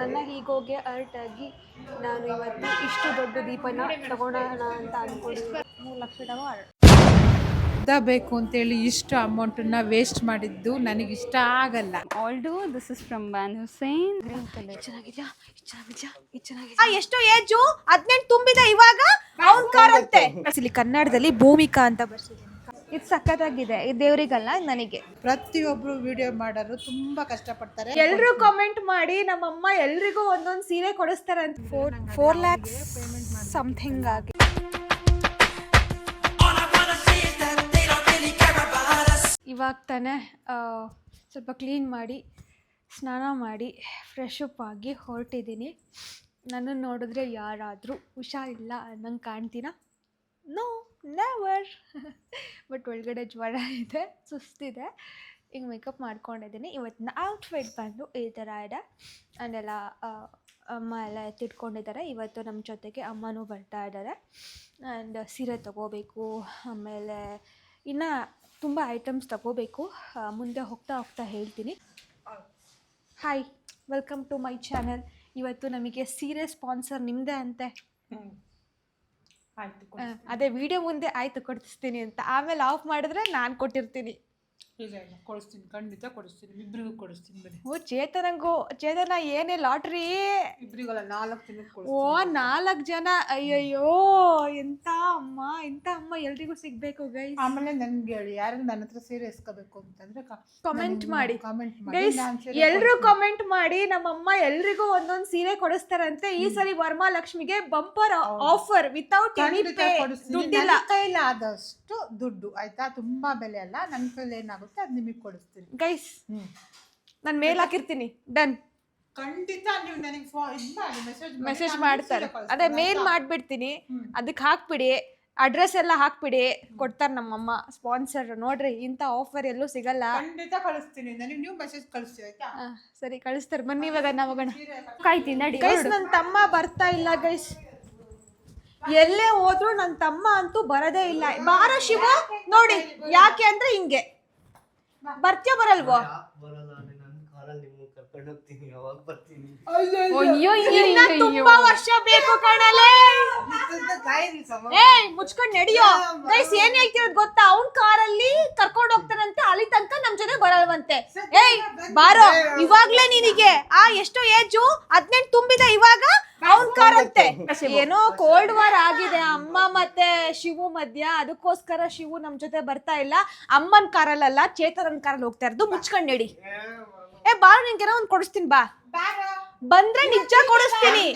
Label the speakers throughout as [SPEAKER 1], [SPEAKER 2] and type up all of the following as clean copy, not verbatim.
[SPEAKER 1] ನನ್ನ ಹೀಗೋಗೆ ಅರ್ಟಾಗಿ ನಾನು ಇವತ್ತು ಇಷ್ಟು ದೊಡ್ಡ ದೀಪನ ತಗೊಳ್ಳೋಣ ಅಂತ ಅಂದ್ಕೊಂಡಿದ್ದೀನಿ. 3 ಲಕ್ಷ
[SPEAKER 2] ಬೇಕು ಅಂತೇಳಿ ಇಷ್ಟು ಅಮೌಂಟನ್ನ ವೇಸ್ಟ್ ಮಾಡಿದ್ದು ನನಗೆ ಇಷ್ಟ ಆಗಲ್ಲ.
[SPEAKER 3] ಆಲ್ಡು ದಿಸ್ ಇಸ್ ಫ್ರಮ್ ಬ್ಯಾನ್ ಹುಸೇನ್.
[SPEAKER 1] ಚೆನ್ನಾಗಿದ್ಯಾ? ಎಷ್ಟು ಏಜು? 18 ತುಂಬಿದ ಇವಾಗ ಅವ್ನ್ ಕಾರಂತೆ. ಇಲ್ಲಿ ಕನ್ನಡದಲ್ಲಿ ಭೂಮಿಕಾ ಅಂತ ಬರ್ಸಿದ್ದೀನಿ. ಇದು ಸಖತ್ತಾಗಿದೆ. ಇದು ದೇವರಿಗಲ್ಲ, ನನಗೆ.
[SPEAKER 2] ಪ್ರತಿಯೊಬ್ರು ವಿಡಿಯೋ ಮಾಡೋರು ತುಂಬಾ ಕಷ್ಟಪಡ್ತಾರೆ.
[SPEAKER 1] ಎಲ್ರು ಕಾಮೆಂಟ್ ಮಾಡಿ ನಮ್ಮಮ್ಮ ಎಲ್ರಿಗೂ ಒಂದೊಂದು ಸೀರೆ ಕೊಡಿಸ್ತಾರೆ ಅಂತ. 4 lakhs ಸಮಥಿಂಗ್ ಆಗಿ. ಇವಾಗ ತಾನೇ ಸ್ವಲ್ಪ ಕ್ಲೀನ್ ಮಾಡಿ ಸ್ನಾನ ಮಾಡಿ ಫ್ರೆಶ್ ಅಪ್ ಆಗಿ ಹೊರಟಿದ್ದೀನಿ. ನನ್ನನ್ನು ನೋಡಿದ್ರೆ ಯಾರಾದರೂ ಹುಷಾರಿಲ್ಲ ಅನ್ನಂಗೆ ಕಾಣ್ತೀನ? No, never. ಬಟ್ ಒಳಗಡೆ ಜ್ವರ ಇದೆ, ಸುಸ್ತಿದೆ. ಈಗ ಮೇಕಪ್ ಮಾಡ್ಕೊಂಡಿದ್ದೀನಿ. ಇವತ್ತಿನ ಔಟ್ಫಿಟ್ ಬಂದು ಈ ಥರ ಇದೆ. ಅಂಡೆಲ್ಲ ಅಮ್ಮ ಎಲ್ಲ ಎತ್ತಿಟ್ಕೊಂಡಿದ್ದಾರೆ. ಇವತ್ತು ನಮ್ಮ ಜೊತೆಗೆ ಅಮ್ಮನೂ ಬರ್ತಾ ಇದ್ದಾರೆ. ಆ್ಯಂಡ್ ಸೀರೆ ತೊಗೋಬೇಕು, ಆಮೇಲೆ ಇನ್ನು ತುಂಬ ಐಟಮ್ಸ್ ತೊಗೋಬೇಕು. ಮುಂದೆ ಹೋಗ್ತಾ ಹೇಳ್ತೀನಿ. Hi, welcome to my channel. ಇವತ್ತು ನಮಗೆ ಸೀರೆ ಸ್ಪಾನ್ಸರ್ ನಿಮ್ಮದೇ ಅಂತೆ. ಅದೇ ವಿಡಿಯೋ ಮುಂದೆ ಆಯ್ತು ಕೊಡಿಸ್ತೀನಿ ಅಂತ, ಆಮೇಲೆ ಆಫ್ ಮಾಡಿದ್ರೆ ನಾನು ಕೊಟ್ಟಿರ್ತೀನಿ.
[SPEAKER 2] ಇಲ್ಲ ಕೊಡಿಸ್ತೀನಿ, ಖಂಡಿತ ಕೊಡಿಸ್ತೀನಿ. ಇಬ್ಬರಿಗೂ ಕೊಡಿಸ್ತೀನಿ ಬನ್ನಿ.
[SPEAKER 1] ಓ ಚೇತನ ಏನೇ ಲಾಟ್ರಿ?
[SPEAKER 2] ಇಬ್ಬರಿಗಲ್ಲ, 4 ಜನಕ್ಕೆ.
[SPEAKER 1] ಓ 4 ಜನ. ಅಯ್ಯಯ್ಯೋ, ಎಂಥ ಅಮ್ಮ ಎಲ್ರಿಗೂ ಸಿಗಬೇಕು ಗೈಸ್.
[SPEAKER 2] ಆಮೇಲೆ ನನ್ಗೆ ಹೇಳಿ, ಯಾರು ನನ್ನ ಹತ್ರ ಸೀರೆ ಇಸ್ಕೋಬೇಕು ಅಂತಂದ್ರೆ
[SPEAKER 1] ಕಾಮೆಂಟ್ ಮಾಡಿ
[SPEAKER 2] ಗೈಸ್.
[SPEAKER 1] ಎಲ್ರು ಕಾಮೆಂಟ್ ಮಾಡಿ. ನಮ್ಮಮ್ಮ ಎಲ್ರಿಗೂ ಒಂದೊಂದು ಸೀರೆ ಕೊಡಿಸ್ತಾರಂತೆ. ಈ ಸರಿ ವರಮಹಾಲಕ್ಷ್ಮಿಗೆ bumper offer without any pay. ದುಡ್ಡಿಲ್ಲ,
[SPEAKER 2] ಕೈಲಾದಷ್ಟು ದುಡ್ಡು ಆಯ್ತಾ. ತುಂಬಾ ಬೆಲೆ ಅಲ್ಲ, ನನ್ನ ಕೈಲಿ ಏನಾಗುತ್ತೆ ಅದು ನಿಮಗೆ ಕೊಡಿಸ್ತೀನಿ
[SPEAKER 1] ಗೈಸ್. ನಾನು ಮೇಲ್ ಹಾಕಿರ್ತೀನಿ. ಡನ್.
[SPEAKER 2] ಖಂಡಿತ ನೀವು ನನಗೆ
[SPEAKER 1] ಮೆಸೇಜ್ ಮಾಡ್ತಾರೆ. ಅದೇ ಮೇಲ್ ಮಾಡಿಬಿಡ್ತೀನಿ, ಅದಕ್ಕೆ ಹಾಕ್ಬಿಡಿ, ಅಡ್ರೆಸ್ ಎಲ್ಲ ಹಾಕ್ಬಿಡಿ, ಕೊಡ್ತಾರೆ ನಮ್ಮಮ್ಮ. ಸ್ಪಾನ್ಸರ್ ನೋಡ್ರಿ, ಇಂಥ ಆಫರ್ ಎಲ್ಲೂ ಸಿಗಲ್ಲ.
[SPEAKER 2] ಖಂಡಿತ ಕಳಿಸ್ತೀನಿ. ನನಗೆ ನೀವು ಮೆಸೇಜ್ ಕಳಿಸಿ ಆಯ್ತಾ?
[SPEAKER 1] ಸರಿ, ಕಳಿಸ್ತಾರೆ. ಬನ್ನಿ ಇವಾಗ ನಾವೋಗೋಣ.
[SPEAKER 3] ಕಾಯ್ತೀನಿ ನಡಿ.
[SPEAKER 1] ಗೈಸ್, ನನ್ನ ತಮ್ಮ ಬರ್ತಾ ಇಲ್ಲ ಗೈಸ್. ಎಲ್ಲೇ ಹೋದ್ರು ನನ್ನ ತಮ್ಮ ಅಂತೂ ಬರೋದೇ ಇಲ್ಲ. ಬಾರ ಶಿವ, ನೋಡಿ ಯಾಕೆ ಅಂದ್ರೆ ಹಿಂಗೆ. ಬರ್ತೀಯ ಬರಲ್ವೋ? ತುಂಬಾ ವರ್ಷ ಬೇಕು ಕಣಲೆ. ಮುಚ್ಕೊಂಡ್ ನಡಿಯೋ ಗೈಸ್. ಏನ್ ಹೇಳ್ತಿರೋದು ಗೊತ್ತಾ? ಅವ್ನ್ ಕಾರಲ್ಲಿ ಕರ್ಕೊಂಡ್ ಹೋಗ್ತಾರಂತೆ, ಅಲ್ಲಿ ತನಕ ನಮ್ ಜೊತೆ ಬರಲ್ವಂತೆ. ಏಯ್ ಬಾರೋ, ಇವಾಗ್ಲೇ ನಿನಗೆ ಎಷ್ಟೋ ಏಜು? 18 ತುಂಬಿದ ಇವಾಗ ಅವ್ನ್ ಕಾರಂತೆ. ಏನೋ ಕೋಲ್ಡ್ ವಾರ್ ಆಗಿದೆ ಅಮ್ಮ ಮತ್ತೆ ಶಿವು ಮಧ್ಯ, ಅದಕ್ಕೋಸ್ಕರ ಶಿವು ನಮ್ ಜೊತೆ ಬರ್ತಾ ಇಲ್ಲ. ಅಮ್ಮನ್ ಕಾರಲ್ಲ, ಚೇತನನ್ ಕಾರಲ್ಲಿ ಹೋಗ್ತಾ ಇರೋದು. ಮುಚ್ಕೊಂಡ್ ನಡಿ. ಬಾರೋ, ನಿನ್ಗೆನೋ ಒಂದ್ ಕೊಡಿಸ್ತೀನಿ. ಬಾ, ಬಂದ್ರೆ ನಿಜ ಕೊಡಿಸ್ತೀನಿ.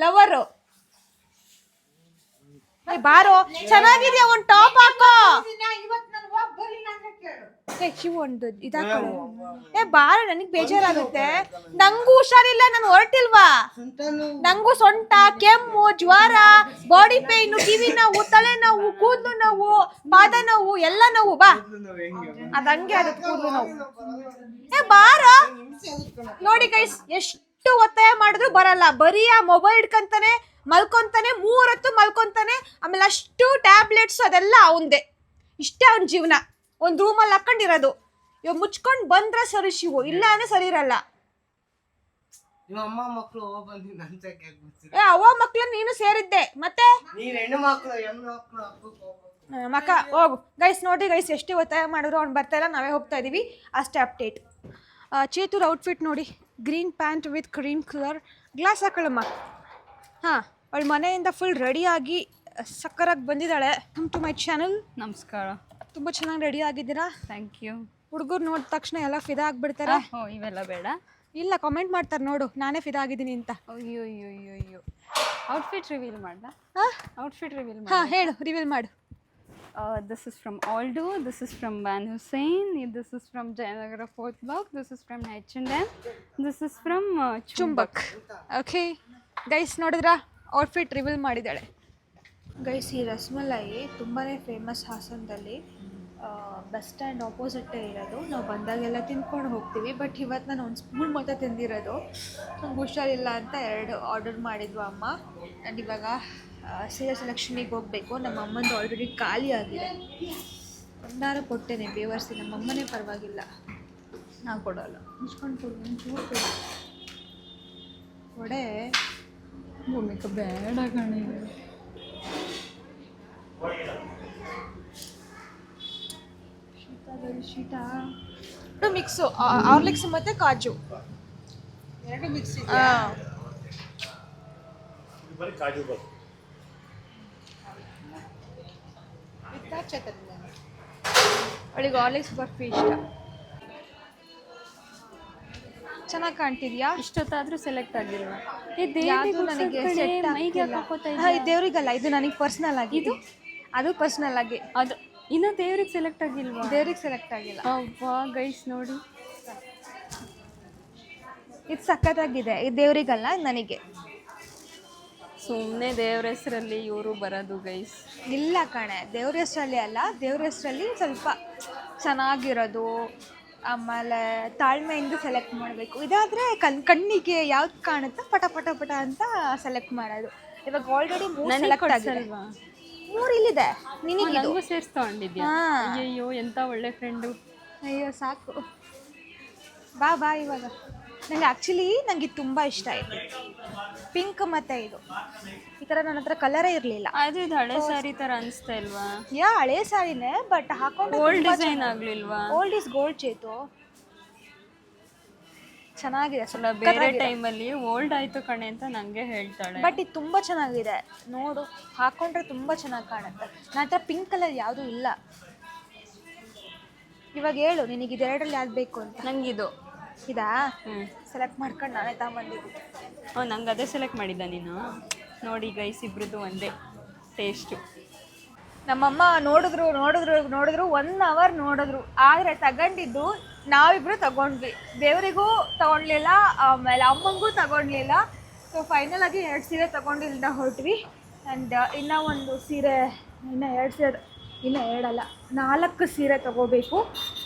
[SPEAKER 1] ಲವರು ಬಾರೋ, ಚೆನ್ನಾಗಿದ್ಯಾ? ಒಂದ್ ಟಾಪ್ ಹಾಕೋ. ಶಿವು ಒಂದು ಇದಾಕೊಳ್ಳು. ಬಾರ, ನನಗ್ ಬೇಜಾರಾಗುತ್ತೆ. ನಂಗೂ ಹುಷಾರಿಲ್ಲ, ನಾನು ಹೊರಟಿಲ್ವಾ? ನಂಗೂ ಸೊಂಟ, ಕೆಮ್ಮು, ಜ್ವರ, ಬಾಡಿ ಪೇನ್, ಕಿವಿ ನೋವು, ತಲೆ ನೋವು, ಕೂದಲು ನೋವು, ಪಾದ ನೋವು, ಎಲ್ಲ ನೋವು. ಬಾ, ಅದಂಗೆ ಆಗುತ್ತೆ ಕೂದಲು ನೋವು. ಬಾರ. ನೋಡಿ ಗೈಸ್, ಎಷ್ಟು ಒತ್ತಾಯ ಮಾಡಿದ್ರು ಬರಲ್ಲ. ಬರೀ ಆ ಮೊಬೈಲ್ ಹಿಡ್ಕೊಂತಾನೆ, ಮಲ್ಕೊಂತಾನೆ, 3 ಹೊತ್ತು ಮಲ್ಕೊಂತಾನೆ. ಆಮೇಲೆ ಅಷ್ಟು ಟ್ಯಾಬ್ಲೆಟ್ಸ್ ಅದೆಲ್ಲ ಅವಂದೆ. ಇಷ್ಟೇ ಅವನ ಜೀವನ. ಒಂದ್ ರೂಮಲ್ಲಿ ಹಾಕೊಂಡಿರೋದು. ಇವಾಗ ಮುಚ್ಕೊಂಡ್ ಬಂದ್ರೆ ಸರಿ ಶಿವು, ಇಲ್ಲ ಅಂದ್ರೆ ಸರಿ ಇರಲ್ಲ. ಅವ್ವ ಮಕ್ಳು ನೀನು ಸೇರಿದ್ದೆ, ಮತ್ತೆ ಮಕ್ಕ ಹೋಗು. ಗೈಸ್ ನೋಡಿ ಗೈಸ್, ಎಷ್ಟು ಒತ್ತಾಯ ಮಾಡಿದ್ರು ಅವ್ನು ಬರ್ತಾ ಇಲ್ಲ. ನಾವೇ ಹೋಗ್ತಾ ಇದೀವಿ, ಅಷ್ಟೇ ಅಪ್ಡೇಟ್. ಚೇತುರ್ ಔಟ್ಫಿಟ್ ನೋಡಿ, green pant with cream colour. Glass ಹಾಕೊಳ್ಳಮ್ಮ. ಹಾಂ, ಅವಳ ಮನೆಯಿಂದ ಫುಲ್ ರೆಡಿಯಾಗಿ ಸಕ್ಕರಾಗಿ ಬಂದಿದ್ದಾಳೆ. Come to my channel.
[SPEAKER 3] ನಮಸ್ಕಾರ.
[SPEAKER 1] ತುಂಬ ಚೆನ್ನಾಗಿ ರೆಡಿ ಆಗಿದ್ದೀರಾ.
[SPEAKER 3] Thank you.
[SPEAKER 1] ಹುಡುಗರು ನೋಡಿದ ತಕ್ಷಣ ಎಲ್ಲ ಫಿದಾ ಆಗ್ಬಿಡ್ತಾರೆ.
[SPEAKER 3] ಇವೆಲ್ಲ ಬೇಡ.
[SPEAKER 1] ಇಲ್ಲ, ಕಾಮೆಂಟ್ ಮಾಡ್ತಾರೆ ನೋಡು, ನಾನೇ ಫಿದಾ ಆಗಿದ್ದೀನಿ ಅಂತ.
[SPEAKER 3] ಅಯ್ಯೋ ಔಟ್ಫಿಟ್ ರಿವೀಲ್ ಮಾಡ್ದ? ಔಟ್ಫಿಟ್ ರಿವೀಲ್
[SPEAKER 1] ಹಾಂ, ಹೇಳು, ರಿವೀಲ್ ಮಾಡು.
[SPEAKER 3] This is from Aldo. This is from Ban Hussein. This is from Jayanagara 4th block. This is from H&M. This is from Chumbak.
[SPEAKER 1] Okay guys, ನೋಡಿದ್ರಾ? ಔಟ್ಫಿಟ್ ರಿವೀಲ್ ಮಾಡಿದ್ದಾಳೆ. Guys, ಈ ರಸಮಲೈ ತುಂಬಾ famous ಹಾಸನದಲ್ಲಿ. Bus stand ಆಪೋಸಿಟ್ಟೇ ಇರೋದು. ನಾವು ಬಂದಾಗೆಲ್ಲ ತಿಂದ್ಕೊಂಡು ಹೋಗ್ತೀವಿ. ಬಟ್ ಇವತ್ತು ನಾನು ಒಂದು ಸ್ಪೂನ್ ಮಾತ್ರ ತಿಂದಿರೋದು. ನಂಗೆ ಹುಷಾರಿಲ್ಲ ಅಂತ 2 ಆರ್ಡರ್ ಮಾಡಿದ್ವು ಅಮ್ಮ. ಆ್ಯಂಡ್ ಇವಾಗ ಸೀರೆ ಸೆಲೆಕ್ಷನಿಗೆ ಹೋಗಬೇಕು. ನಮ್ಮ ಅಮ್ಮಂದು ಆಲ್ರೆಡಿ ಖಾಲಿ ಆಗಿದೆ. ಒಂದಾರ ಕೊಟ್ಟೇನೆ ಬೇವರ್ಸಿ, ನಮ್ಮಮ್ಮನೇ ಪರವಾಗಿಲ್ಲ.
[SPEAKER 3] ನಾ ಕೊಡಲ್ಲ.
[SPEAKER 1] ಮುಚ್ಕೊಂಡು ಕೊಡು, ಒಂಚೂರು ಕೊಡು. ಒಡೆ
[SPEAKER 3] ಭೂಮಿಕ ಬೇಡ ಕಣೆ.
[SPEAKER 1] ಶೀತ ಮಿಕ್ಸು ಹಾರ್ಲಿಕ್ಸ್ ಮತ್ತು ಕಾಜು
[SPEAKER 2] ಎರಡು ಮಿಕ್ಸ್
[SPEAKER 1] ಅವಳಿಗೆ ಹಾರ್ಲಿಕ್ಸ್ ಬರ್ಫಿ ಇಷ್ಟ. ಚೆನ್ನಾಗಿ ಕಾಣ್ತಿದ್ಯಾ?
[SPEAKER 3] ಇಷ್ಟೊತ್ತಾದ್ರೂ ಸೆಲೆಕ್ಟ್ ಆಗಿಲ್ವಾ?
[SPEAKER 1] ಯಾವುದು ನನಗೆ ಸೆಟ್ ದೇವ್ರಿಗಲ್ಲ, ಇದು ನನಗೆ ಪರ್ಸ್ನಲ್ ಆಗಿ. ಇದು ಅದು ಪರ್ಸ್ನಲ್ ಆಗಿ.
[SPEAKER 3] ಅದು ಇನ್ನು ದೇವ್ರಿಗೆ ಸೆಲೆಕ್ಟ್ ಆಗಿಲ್ವಾ?
[SPEAKER 1] ದೇವ್ರಿಗೆ ಸೆಲೆಕ್ಟ್ ಆಗಿಲ್ಲ.
[SPEAKER 3] ಅವ್ವಾ ಗೈಸ್ ನೋಡಿ,
[SPEAKER 1] ಇದು ಸಖತ್ತಾಗಿದೆ. ಇದು ದೇವ್ರಿಗಲ್ಲ, ನನಗೆ.
[SPEAKER 3] ಸುಮ್ಮನೆ ದೇವ್ರ ಹೆಸರಲ್ಲಿ ಇವರು ಬರೋದು ಗೈಸ್.
[SPEAKER 1] ಇಲ್ಲ ಕಣೆ, ದೇವ್ರ ಹೆಸರಲ್ಲಿ ಅಲ್ಲ, ದೇವ್ರ ಹೆಸರಲ್ಲಿ ಸ್ವಲ್ಪ ಚೆನ್ನಾಗಿರೋದು, ಆಮೇಲೆ ತಾಳ್ಮೆಯಿಂದ ಸೆಲೆಕ್ಟ್ ಮಾಡಬೇಕು. ಇದಾದರೆ ಕಣ್ಣಿಗೆ ಯಾವ್ದು ಕಾಣುತ್ತೋ ಪಟ ಪಟ ಪಟ ಅಂತ ಸೆಲೆಕ್ಟ್ ಮಾಡೋದು. ಇವಾಗ ಆಲ್ರೆಡಿ 3 ಸೆಲೆಕ್ಟ್ ಆಗಿಲ್ವಾ? 3 ಇಲ್ಲಿದೆ. ನಿನಗೆ
[SPEAKER 3] ನನಗೂ ಸೇರ್ಸಿ ತಗೊಂಡಿದ್ಯಾ? ಅಯ್ಯೋ ಎಂಥ ಒಳ್ಳೆ ಫ್ರೆಂಡು.
[SPEAKER 1] ಅಯ್ಯೋ ಸಾಕು, ಬಾ ಬಾ. ಇವಾಗ ನಂಗೆ ತುಂಬ ಇಷ್ಟ ಆಯಿತು, ಪಿಂಕ್ ಮತ್ತು ಇದು. ಈ ಥರ ನನ್ನ ಹತ್ರ ಕಲರೇ ಇರಲಿಲ್ಲ.
[SPEAKER 3] ಅದು ಇದು ಹಳೆ ಸಾರಿ ಥರ ಅನಿಸ್ತಾ ಇಲ್ವಾ?
[SPEAKER 1] ಹಳೆ ಸಾರಿನೇ, ಬಟ್ ಹಾಕೊಂಡು
[SPEAKER 3] ಓಲ್ಡ್ ಡಿಸೈನ್ ಆಗಲಿಲ್ವಾ?
[SPEAKER 1] Old is gold Chethu. ಚೆನ್ನಾಗಿದೆ.
[SPEAKER 3] ಅಲ್ಲ, ಬೇರೆ ಟೈಮಲ್ಲಿ ಓಲ್ಡ್ ಆಯಿತು ಕಣೆ ಅಂತ ನನಗೆ ಹೇಳ್ತಾಳೆ.
[SPEAKER 1] ಬಟ್ ಇದು ತುಂಬ ಚೆನ್ನಾಗಿದೆ ನೋಡು, ಹಾಕೊಂಡ್ರೆ ತುಂಬ ಚೆನ್ನಾಗಿ ಕಾಣುತ್ತೆ. ನನ್ನ ಹತ್ರ ಪಿಂಕ್ ಕಲರ್ ಯಾವುದೂ ಇಲ್ಲ. ಇವಾಗ ಹೇಳು, ನಿನಗೆ ಇದೆರಡರಲ್ಲಿ ಯಾವ್ದು ಬೇಕು ಅಂತ?
[SPEAKER 3] ನಂಗಿದು.
[SPEAKER 1] ಇದಾ? ಸೆಲೆಕ್ಟ್ ಮಾಡ್ಕೊಂಡು ನಾನೇ ತಗೊಂಬಂದಿದ್ದು.
[SPEAKER 3] ನಂಗೆ ಅದೇ ಸೆಲೆಕ್ಟ್ ಮಾಡಿದ್ದ ನೀನು? ನೋಡಿ ಗೈಸ್, ಇಬ್ರದ್ದು ಒಂದೇ ಟೇಸ್ಟು.
[SPEAKER 1] ನಮ್ಮಮ್ಮ ನೋಡಿದ್ರು 1 ಅವರ್ ನೋಡಿದ್ರು, ಆದರೆ ತಗೊಂಡಿದ್ದು ನಾವಿಬ್ರು ತಗೊಂಡ್ವಿ. ದೇವರಿಗೂ ತಗೊಳ್ಲಿಲ್ಲ, ಆಮೇಲೆ ಅಮ್ಮಂಗೂ ತಗೊಳ್ಲಿಲ್ಲ. ಸೊ ಫೈನಲ್ ಆಗಿ 2 ಸೀರೆ ತಗೊಂಡಿಲ್ಲ ಹೊರಟ್ವಿ. ಆ್ಯಂಡ್ ಇನ್ನೂ ಒಂದು ಸೀರೆ, ಇನ್ನು 2 ಸೀರೆ, ಇನ್ನು 2 ಅಲ್ಲ 4 ಸೀರೆ ತಗೋಬೇಕು.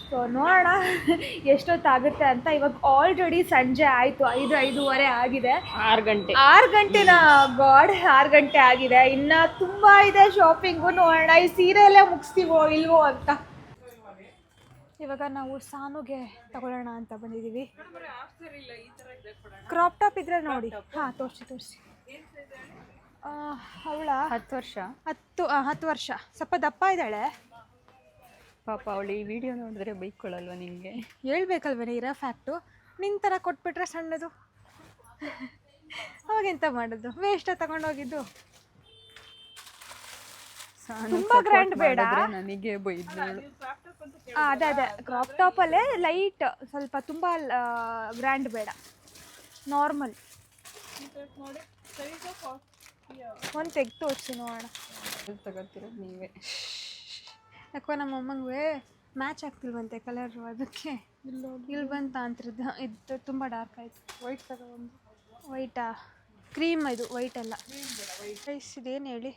[SPEAKER 1] ಸೊ ನೋಡೋಣ ಎಷ್ಟೊತ್ತಾಗುತ್ತೆ ಅಂತ. ಇವಾಗ ಆಲ್ರೆಡಿ ಸಂಜೆ ಆಯಿತು, 5:30 ಆಗಿದೆ.
[SPEAKER 3] 6 ಗಂಟೆ.
[SPEAKER 1] 6 ಗಂಟೆನ ಗಾಡ್, 6 ಗಂಟೆ ಆಗಿದೆ. ಇನ್ನು ತುಂಬ ಇದೆ ಶಾಪಿಂಗು. ನೋಡೋಣ ಈ ಸೀರೆ ಎಲ್ಲ ಮುಗಿಸ್ತೀವೋ ಇಲ್ವೋ ಅಂತ. ಇವಾಗ ನಾವು ಸಾನುಗೆ ತಗೊಳ್ಳೋಣ ಅಂತ ಬಂದಿದ್ದೀವಿ. ಕ್ರಾಪ್ ಟಾಪ್ ಇದ್ರೆ ನೋಡಿ. ಹಾಂ, ತೋರಿಸಿ. ಅವಳ
[SPEAKER 3] 10 ವರ್ಷ.
[SPEAKER 1] 10 ವರ್ಷ, ಸ್ವಲ್ಪ ದಪ್ಪ ಇದ್ದಾಳೆ
[SPEAKER 3] ಪಾಪ. ಅವಳು ಈ ವಿಡಿಯೋ ನೋಡಿದ್ರೆ ಬೈಕೊಳ್ಳಲ್ವ ನಿನಗೆ?
[SPEAKER 1] ಹೇಳ್ಬೇಕಲ್ವೇನೆ ಇರೋ ಫ್ಯಾಕ್ಟು. ನಿನ್ನ ಥರ ಕೊಟ್ಬಿಟ್ರೆ ಸಣ್ಣದು, ಅವಾಗೆಂತ ಮಾಡೋದು? ವೇಸ್ಟ್ ತಗೊಂಡೋಗಿದ್ದು. ತುಂಬ ಗ್ರ್ಯಾಂಡ್ ಬೇಡ,
[SPEAKER 3] ನನಗೆ ಬೈದ್ನೋಳು.
[SPEAKER 1] ಅದೇ ಕ್ರಾಪ್ ಟಾಪಲ್ಲೇ ಲೈಟ್, ಸ್ವಲ್ಪ ತುಂಬ ಗ್ರ್ಯಾಂಡ್ ಬೇಡ, ನಾರ್ಮಲ್. ಒಂದು ತೆಗ್ದು ತೋರಿಸಿ ನೋಡೋಣ.
[SPEAKER 3] ತಗೋತಿರೋದು ನೀವೇ.
[SPEAKER 1] ಯಾಕೋ ನಮ್ಮ ಅಮ್ಮಂಗೆ ಮ್ಯಾಚ್ ಆಗ್ತಿಲ್ವಂತೆ ಕಲರು, ಅದಕ್ಕೆ ಇಲ್ಲಿ ಬಂತ ಅಂತಿದ್ದು. ಇದು ತುಂಬ ಡಾರ್ಕ್ ಆಯಿತು. ವೈಟ್ ತಗೊಂಡು. ವೈಟಾ? ಕ್ರೀಮ್ ಇದು, ವೈಟ್ ಅಲ್ಲ. ಪ್ರೈಸ್ ಇದೇನು ಹೇಳಿ?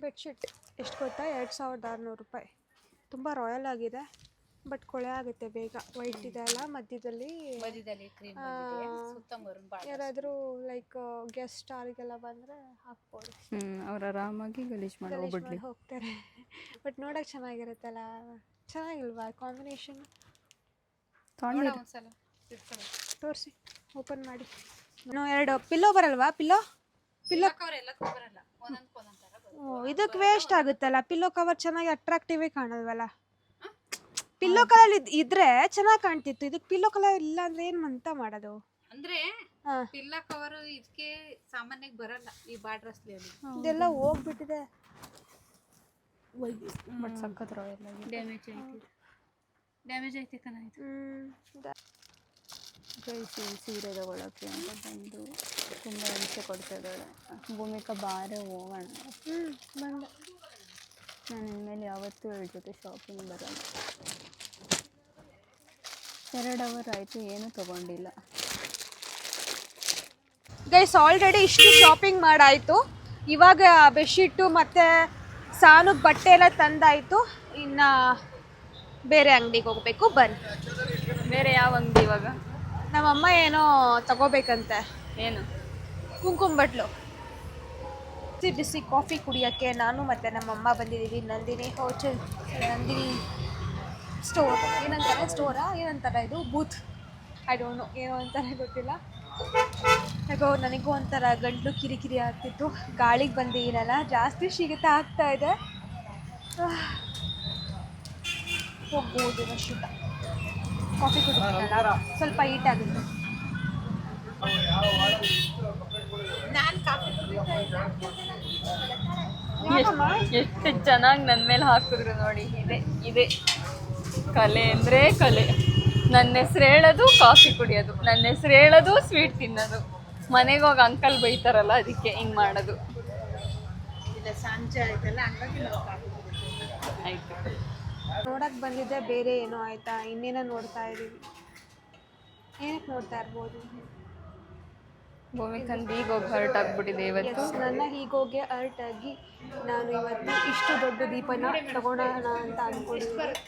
[SPEAKER 1] ಬೆಡ್ಶೀಟ್ ಎಷ್ಟು ಗೊತ್ತಾ? 2600 ರೂಪಾಯಿ. ತುಂಬ ರಾಯಲ್ ಆಗಿದೆ, ಬಟ್ ಕೊಳೆ ಆಗುತ್ತೆ ಬೇಗ. ವೈಟ್ ಇದೆ ಅಲ್ಲ, ಮಧ್ಯದಲ್ಲಿ ಯಾರಾದರೂ ಲೈಕ್ ಗೆಸ್ಟ್ ಅವ್ರಿಗೆಲ್ಲ ಬಂದರೆ ಹಾಕ್ಬೋದು.
[SPEAKER 3] ಅವ್ರು ಆರಾಮಾಗಿ ಗಲೀಜು ಮಾಡಿ
[SPEAKER 1] ಹೋಗ್ತಾರೆ. ಬಟ್ ನೋಡೋಕೆ ಚೆನ್ನಾಗಿರುತ್ತಲ್ಲ, ಚೆನ್ನಾಗಿಲ್ವಾ ಕಾಂಬಿನೇಷನ್? ತೋರಿಸಿ, ಓಪನ್ ಮಾಡಿ. ಇನ್ನೂ 2 ಪಿಲ್ಲೋ ಬರಲ್ವಾ? ಪಿಲ್ಲೋ ಇದಕ್ಕೆ ವೇಸ್ಟ್ ಆಗುತ್ತಲ್ಲ. ಪಿಲ್ಲೋ ಕವರ್ ಚೆನ್ನಾಗಿ ಅಟ್ರಾಕ್ಟಿವ್ ಕಾಣಲ್ವಲ್ಲ. ಪಿಲ್ಲೋ ಕಲರ್ ಇದ್ರೆ ಚೆನ್ನಾಗಿ ಕಾಣ್ತಿತ್ತು. ಇದಕ್ಕೆ ಪಿಲ್ಲೋ ಕಲರ್ ಇಲ್ಲ ಅಂದ್ರೆ ಏನು ಅಂತ ಮಾಡೋದು?
[SPEAKER 2] ಅಂದ್ರೆ ಪಿಲ್ಲೋ ಕವರ್ ಇದಕ್ಕೆ ಸಾಮಾನ್ಯಕ್ಕೆ ಬರಲ್ಲ, ಈ ಬಾರ್ಡ್ರಸ್ಲಿ
[SPEAKER 1] ಇದೆಲ್ಲ ಹೋಗ್ಬಿಟ್ಟಿದೆ.
[SPEAKER 3] ಬಟ್ ಸಖತ್ ರಾಯಲ್ ಆಗಿ
[SPEAKER 2] ಡ್ಯಾಮೇಜ್ ಐತೆ ಕಣಾಯ್ತು.
[SPEAKER 3] ಸೀರೆ ತಗೊಳ್ಳೋಕ್ಕೆ ಅಂತ ಬಂದು ತುಂಬ ಹಿಂಸೆ ಕೊಡ್ತಾ ಇದ್ದಾಳೆ. ಭೂಮಿಕಾ ಬಾರೆ ಹೋಗೋಣ.
[SPEAKER 1] ಬಂದೆ.
[SPEAKER 3] ನಾನು ಇನ್ಮೇಲೆ ಯಾವತ್ತೂ ಇವಳ ಜೊತೆ ಶಾಪಿಂಗ್ ಬರೋಲ್ಲ. 2 ಅವರ್ ಆಯಿತು, ಏನೂ ತೊಗೊಂಡಿಲ್ಲ.
[SPEAKER 1] ಗೈಸ್, ಆಲ್ರೆಡಿ ಇಷ್ಟು ಶಾಪಿಂಗ್ ಮಾಡಾಯಿತು. ಇವಾಗ ಬೆಡ್ಶೀಟು ಮತ್ತು ಸಾನುಗೆ ಬಟ್ಟೆ ಎಲ್ಲ ತಂದಾಯಿತು. ಇನ್ನು ಬೇರೆ ಅಂಗಡಿಗೆ ಹೋಗಬೇಕು. ಬನ್ನಿ.
[SPEAKER 3] ಬೇರೆ ಯಾವ ಅಂಗಡಿ ಇವಾಗ?
[SPEAKER 1] ನಮ್ಮಮ್ಮ ಏನೋ ತಗೋಬೇಕಂತೆ.
[SPEAKER 3] ಏನು?
[SPEAKER 1] ಕುಂಕುಮ ಬಟ್ಲು. ಬಿಸಿ ಬಿಸಿ ಕಾಫಿ ಕುಡಿಯೋಕ್ಕೆ ನಾನು ಮತ್ತು ನಮ್ಮಮ್ಮ ಬಂದಿದ್ದೀವಿ ನಂದಿನಿ ಹೋಟೆಲ್, ನಂದಿನಿ ಸ್ಟೋರ್, ಏನಂತಾರೆ ಸ್ಟೋರಾ ಏನಂತಾರೆ ಇದು ಬೂತ್, ಐ ಡೋಂಟ್ ನೋ ಏನೋ ಅಂತಾರೆ ಗೊತ್ತಿಲ್ಲ. ಯಾಕೋ ನನಗೂ ಒಂಥರ ಗಂಟಲು ಕಿರಿಕಿರಿ ಆಗ್ತಿತ್ತು, ಗಾಳಿಗೆ ಬಂದಿದ್ದೀನಲ್ಲ ಜಾಸ್ತಿ ಶೀತ ಆಗ್ತಾ ಇದೆ. ಹೋಗ್ಬೋದು ಶೀತ. ಕಾಫಿ ಕುಡಿದ್ರಲ್ಲ ಸ್ವಲ್ಪ ಹೀಟ್ ಆಗುತ್ತೆ.
[SPEAKER 2] ನಾನು ಕಾಫಿ
[SPEAKER 3] ಎಷ್ಟು ಚೆನ್ನಾಗಿ ನನ್ನ ಮೇಲೆ ಹಾಕಿದ್ರು ನೋಡಿ. ಇದೆ ಕಲೆ ಅಂದರೆ ಕಲೆ. ನನ್ನ ಹೆಸ್ರು ಹೇಳೋದು ಕಾಫಿ ಕುಡಿಯೋದು, ನನ್ನ ಹೆಸ್ರು ಹೇಳೋದು ಸ್ವೀಟ್ ತಿನ್ನೋದು. ಮನೆಗೆ ಹೋಗಿ ಅಂಕಲ್ ಬೈತಾರಲ್ಲ ಅದಕ್ಕೆ ಹಿಂಗೆ ಮಾಡೋದು.
[SPEAKER 2] ಇಲ್ಲ ಸಂಜೆ ಆಯ್ತಲ್ಲ ಹಂಗಾಗಿ ನಾವು ಕಾಫಿ
[SPEAKER 3] ಆಯಿತು.
[SPEAKER 1] ನೋಡಕ್ಕೆ ಬಂದಿದ್ದೆ ಬೇರೆ ಏನೋ ಆಯಿತಾ, ಇನ್ನೇನೋ ನೋಡ್ತಾ ಇದ್ದೀವಿ. ಏನಕ್ಕೆ ನೋಡ್ತಾ ಇರ್ಬೋದು?
[SPEAKER 3] ಭೂಮಿಕಂದು ಈಗ ಹೋಗಿ ಹರ್ಟ್ ಆಗ್ಬಿಟ್ಟಿದೆ ಇವತ್ತು.
[SPEAKER 1] ನನ್ನ ಹೀಗೋಗಿ ಅರ್ಟಾಗಿ ನಾನು ಇವತ್ತು ಇಷ್ಟು ದೊಡ್ಡ ದೀಪನ ತಗೊಳೋಣ ಅಂತ ಅಂದ್ಕೊಂಡಿದ್ದೀನಿ.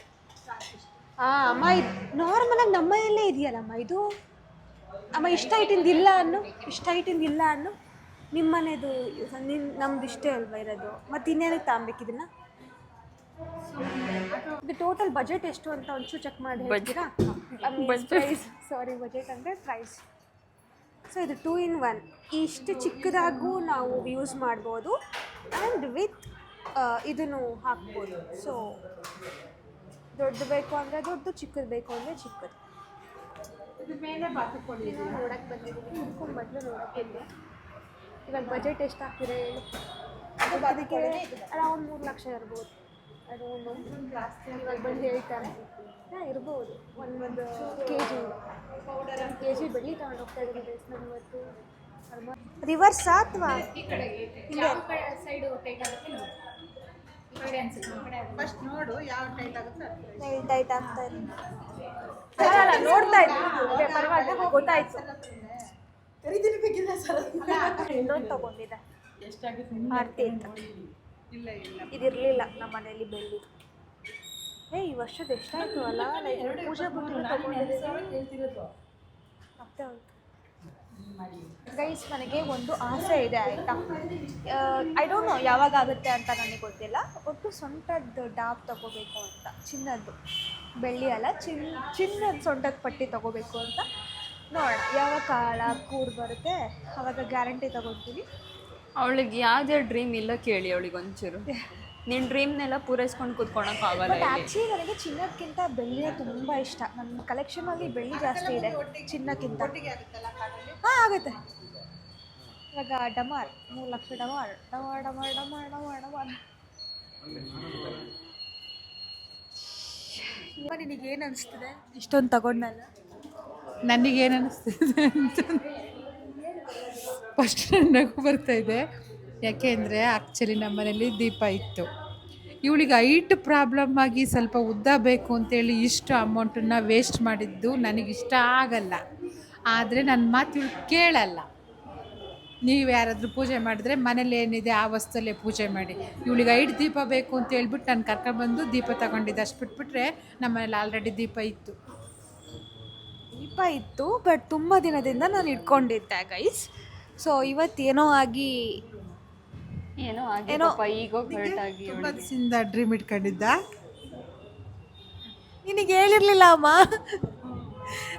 [SPEAKER 1] ಅಮ್ಮ ಇದು ನಾರ್ಮಲಾಗಿ ನಮ್ಮ ಮನೆಯಲ್ಲೇ ಇದೆಯಲ್ಲಮ್ಮ ಇದು. ಅಮ್ಮ ಇಷ್ಟ ಹೈಟಿಂದ ಇಲ್ಲ ಅನ್ನು ನಿಮ್ಮ ಮನೆದು ನಮ್ದು ಇಷ್ಟೇ ಅಲ್ವಾ ಇರೋದು, ಮತ್ತು ಇನ್ನೇನಕ್ಕೆ ತಗೊಬೇಕು ಇದನ್ನು? ಇದು ಟೋಟಲ್ ಬಜೆಟ್ ಎಷ್ಟು ಅಂತ ಒಂಚೂರು ಚೆಕ್ ಮಾಡಿ ಹೇಳ್ತೀರಾ? ಪ್ರೈಸ್, ಸಾರಿ ಬಜೆಟ್ ಅಂದರೆ ಪ್ರೈಸ್. ಸೊ ಇದು 2 in 1, ಇಷ್ಟು ಚಿಕ್ಕದಾಗೂ ನಾವು ಯೂಸ್ ಮಾಡ್ಬೋದು ಆ್ಯಂಡ್ ವಿತ್ ಇದನ್ನು ಹಾಕ್ಬೋದು. ಸೊ ದೊಡ್ಡದು ಬೇಕು ಅಂದರೆ ದೊಡ್ಡದು, ಚಿಕ್ಕದು ಬೇಕು ಅಂದರೆ ಚಿಕ್ಕದು.
[SPEAKER 2] ಇದು ಮೇಲೆ ಬಾತುಕೊಳ್ಳಿ
[SPEAKER 1] ನೋಡೋಕ್ಕೆ ಬಂದಿದ್ದೀನಿ, ಕುಡ್ಕೊಂಡು ಮೊದಲು ನೋಡೋಕ್ಕೆ ಇಲ್ಲ. ಇವಾಗ ಬಜೆಟ್ ಎಷ್ಟು ಆಗ್ತಿದೆ ಹೇಳಿ? ಅದಕ್ಕೆ ಅರೌಂಡ್ 3 ಲಕ್ಷ ಇರ್ಬೋದು. ಅದು ಜಾಸ್ತಿ ಇವಾಗ ಬಂದು ಹೇಳ್ತಾರೆ ಇರ್ಬೋದು. ಒಂದು ಕೆ ಜಿ ಬೆಳ್ಳಿ ತಗೊಂಡು ಹೋಗ್ತಾ ಇದ್ದೀನಿ ನಾನು ಇವತ್ತು. ರಿವರ್ಸ್ ಅಥವಾ
[SPEAKER 2] ಫಸ್ಟ್ ನೋಡು ಯಾವ ಟೈಟ್ ಆಗುತ್ತೆ
[SPEAKER 1] ಟೈಟ್ ಆಗ್ತಾ ಇದೆ. ನೋಡ್ತಾ ಇದ್ದೀನಿ ಪರವಾಗಿಲ್ಲ, ಗೊತ್ತಾಯ್ತು. ಇನ್ನೊಂದು ತಗೊಂಡಿದ್ದೆ ಆರ್ತಿ ಅಂತ, ಇದಿರಲಿಲ್ಲ ನಮ್ಮ ಮನೆಯಲ್ಲಿ ಬೆಳ್ಳಿ. ಈ ವರ್ಷದ ಎಷ್ಟಾಯಿತು ಅಲ್ಲ, ಪೂಜೆ ಬಿಟ್ಟು ಮತ್ತೆ ಗೈಸ್ ನನಗೆ ಒಂದು ಆಸೆ ಇದೆ ಆಯಿತಾ. ಐ ಡೋಂಟ್ ನೋ ಯಾವಾಗ ಆಗುತ್ತೆ ಅಂತ ನನಗೆ ಗೊತ್ತಿಲ್ಲ. ಒಟ್ಟು ಸೊಂಟದ ಡಾಬ್ ತೊಗೋಬೇಕು ಅಂತ, ಚಿನ್ನದ್ದು, ಬೆಳ್ಳಿ ಅಲ್ಲ ಚಿನ್ನದ ಸೊಂಟದ ಪಟ್ಟಿ ತೊಗೋಬೇಕು ಅಂತ. ನೋಡೋಣ ಯಾವಾಗ ಕಾಲ ಕೂಡ್ ಬರುತ್ತೆ ಆವಾಗ ಗ್ಯಾರಂಟಿ ತೊಗೊಳ್ತೀವಿ.
[SPEAKER 3] ಅವಳಿಗೆ ಯಾವುದೇ ಡ್ರೀಮ್ ಇಲ್ಲ ಕೇಳಿ ಅವಳಿಗೆ ಒಂಚೂರು. ನಿನ್ನ ಡ್ರೀಮ್ನೆಲ್ಲ ಪೂರೈಸ್ಕೊಂಡು ಕೂತ್ಕೊಳಕ್ಕಾಗಲ್ಲ.
[SPEAKER 1] ಬಟ್ ಆ್ಯಕ್ಚುಲಿ ನನಗೆ ಚಿನ್ನಕ್ಕಿಂತ ಬೆಳ್ಳಿಯೇ ತುಂಬ ಇಷ್ಟ. ನನ್ನ ಕಲೆಕ್ಷನಲ್ಲಿ ಬೆಳ್ಳಿ ಜಾಸ್ತಿ ಇದೆ ಚಿನ್ನಕ್ಕಿಂತ. ಹಾಂ ಆಗುತ್ತೆ. ಇವಾಗ ಡಮಾರ್ 3 ಲಕ್ಷ ಡಮಾರ್ ಡಮಾರ್ ಡಮಾರ್ ಡಮಾರ್ ಡಮಾರ್ ಡಮಾರ್. ಇವಾಗ ನಿನಗೇನು ಅನಿಸ್ತಿದೆ ಇಷ್ಟೊಂದು ತಗೊಂಡಲ್ಲ?
[SPEAKER 2] ನನಗೇನು ಅನಿಸ್ತಿದೆ ಅಂತ ಫಸ್ಟ್ ನಗು ಬರ್ತಾಯಿದೆ. ಯಾಕೆಂದರೆ ಆ್ಯಕ್ಚುಲಿ ನಮ್ಮ ಮನೇಲಿ ದೀಪ ಇತ್ತು. ಇವಳಿಗೆ ಹೈಟ್ ಪ್ರಾಬ್ಲಮ್ ಆಗಿ ಸ್ವಲ್ಪ ಉದ್ದ ಬೇಕು ಅಂತೇಳಿ ಇಷ್ಟು ಅಮೌಂಟನ್ನು ವೇಸ್ಟ್ ಮಾಡಿದ್ದು ನನಗಿಷ್ಟ ಆಗಲ್ಲ. ಆದರೆ ನನ್ನ ಮಾತು ಇವಳು ಕೇಳಲ್ಲ. ನೀವು ಯಾರಾದರೂ ಪೂಜೆ ಮಾಡಿದ್ರೆ ಮನೇಲಿ ಏನಿದೆ ಆ ವಸ್ತುವಲ್ಲೇ ಪೂಜೆ ಮಾಡಿ. ಇವಳಿಗೆ ಹೈಟ್ ದೀಪ ಬೇಕು ಅಂತ ಹೇಳ್ಬಿಟ್ಟು ನಾನು ಕರ್ಕೊಂಡ್ಬಂದು ದೀಪ ತಗೊಂಡಿದ್ದೆ. ಅಷ್ಟು ಬಿಟ್ಬಿಟ್ರೆ ನಮ್ಮ ಮನೇಲಿ ಆಲ್ರೆಡಿ ದೀಪ ಇತ್ತು.
[SPEAKER 1] ಬಟ್ ತುಂಬ ದಿನದಿಂದ ನಾನು ಇಟ್ಕೊಂಡಿದ್ದೆ ಗೈಸ್. ಸೊ ಇವತ್ತೇನೋ ಆಗಿ
[SPEAKER 3] ಏನೋ ಈಗ ಹರ್ಟ್ ಆಗಿ
[SPEAKER 2] ತುಂಬ ದಿವಸದಿಂದ ಡ್ರೀಮ್ ಇಟ್ಕೊಂಡಿದ್ದ.
[SPEAKER 1] ನಿನಗೆ ಹೇಳಿರಲಿಲ್ಲ ಅಮ್ಮ,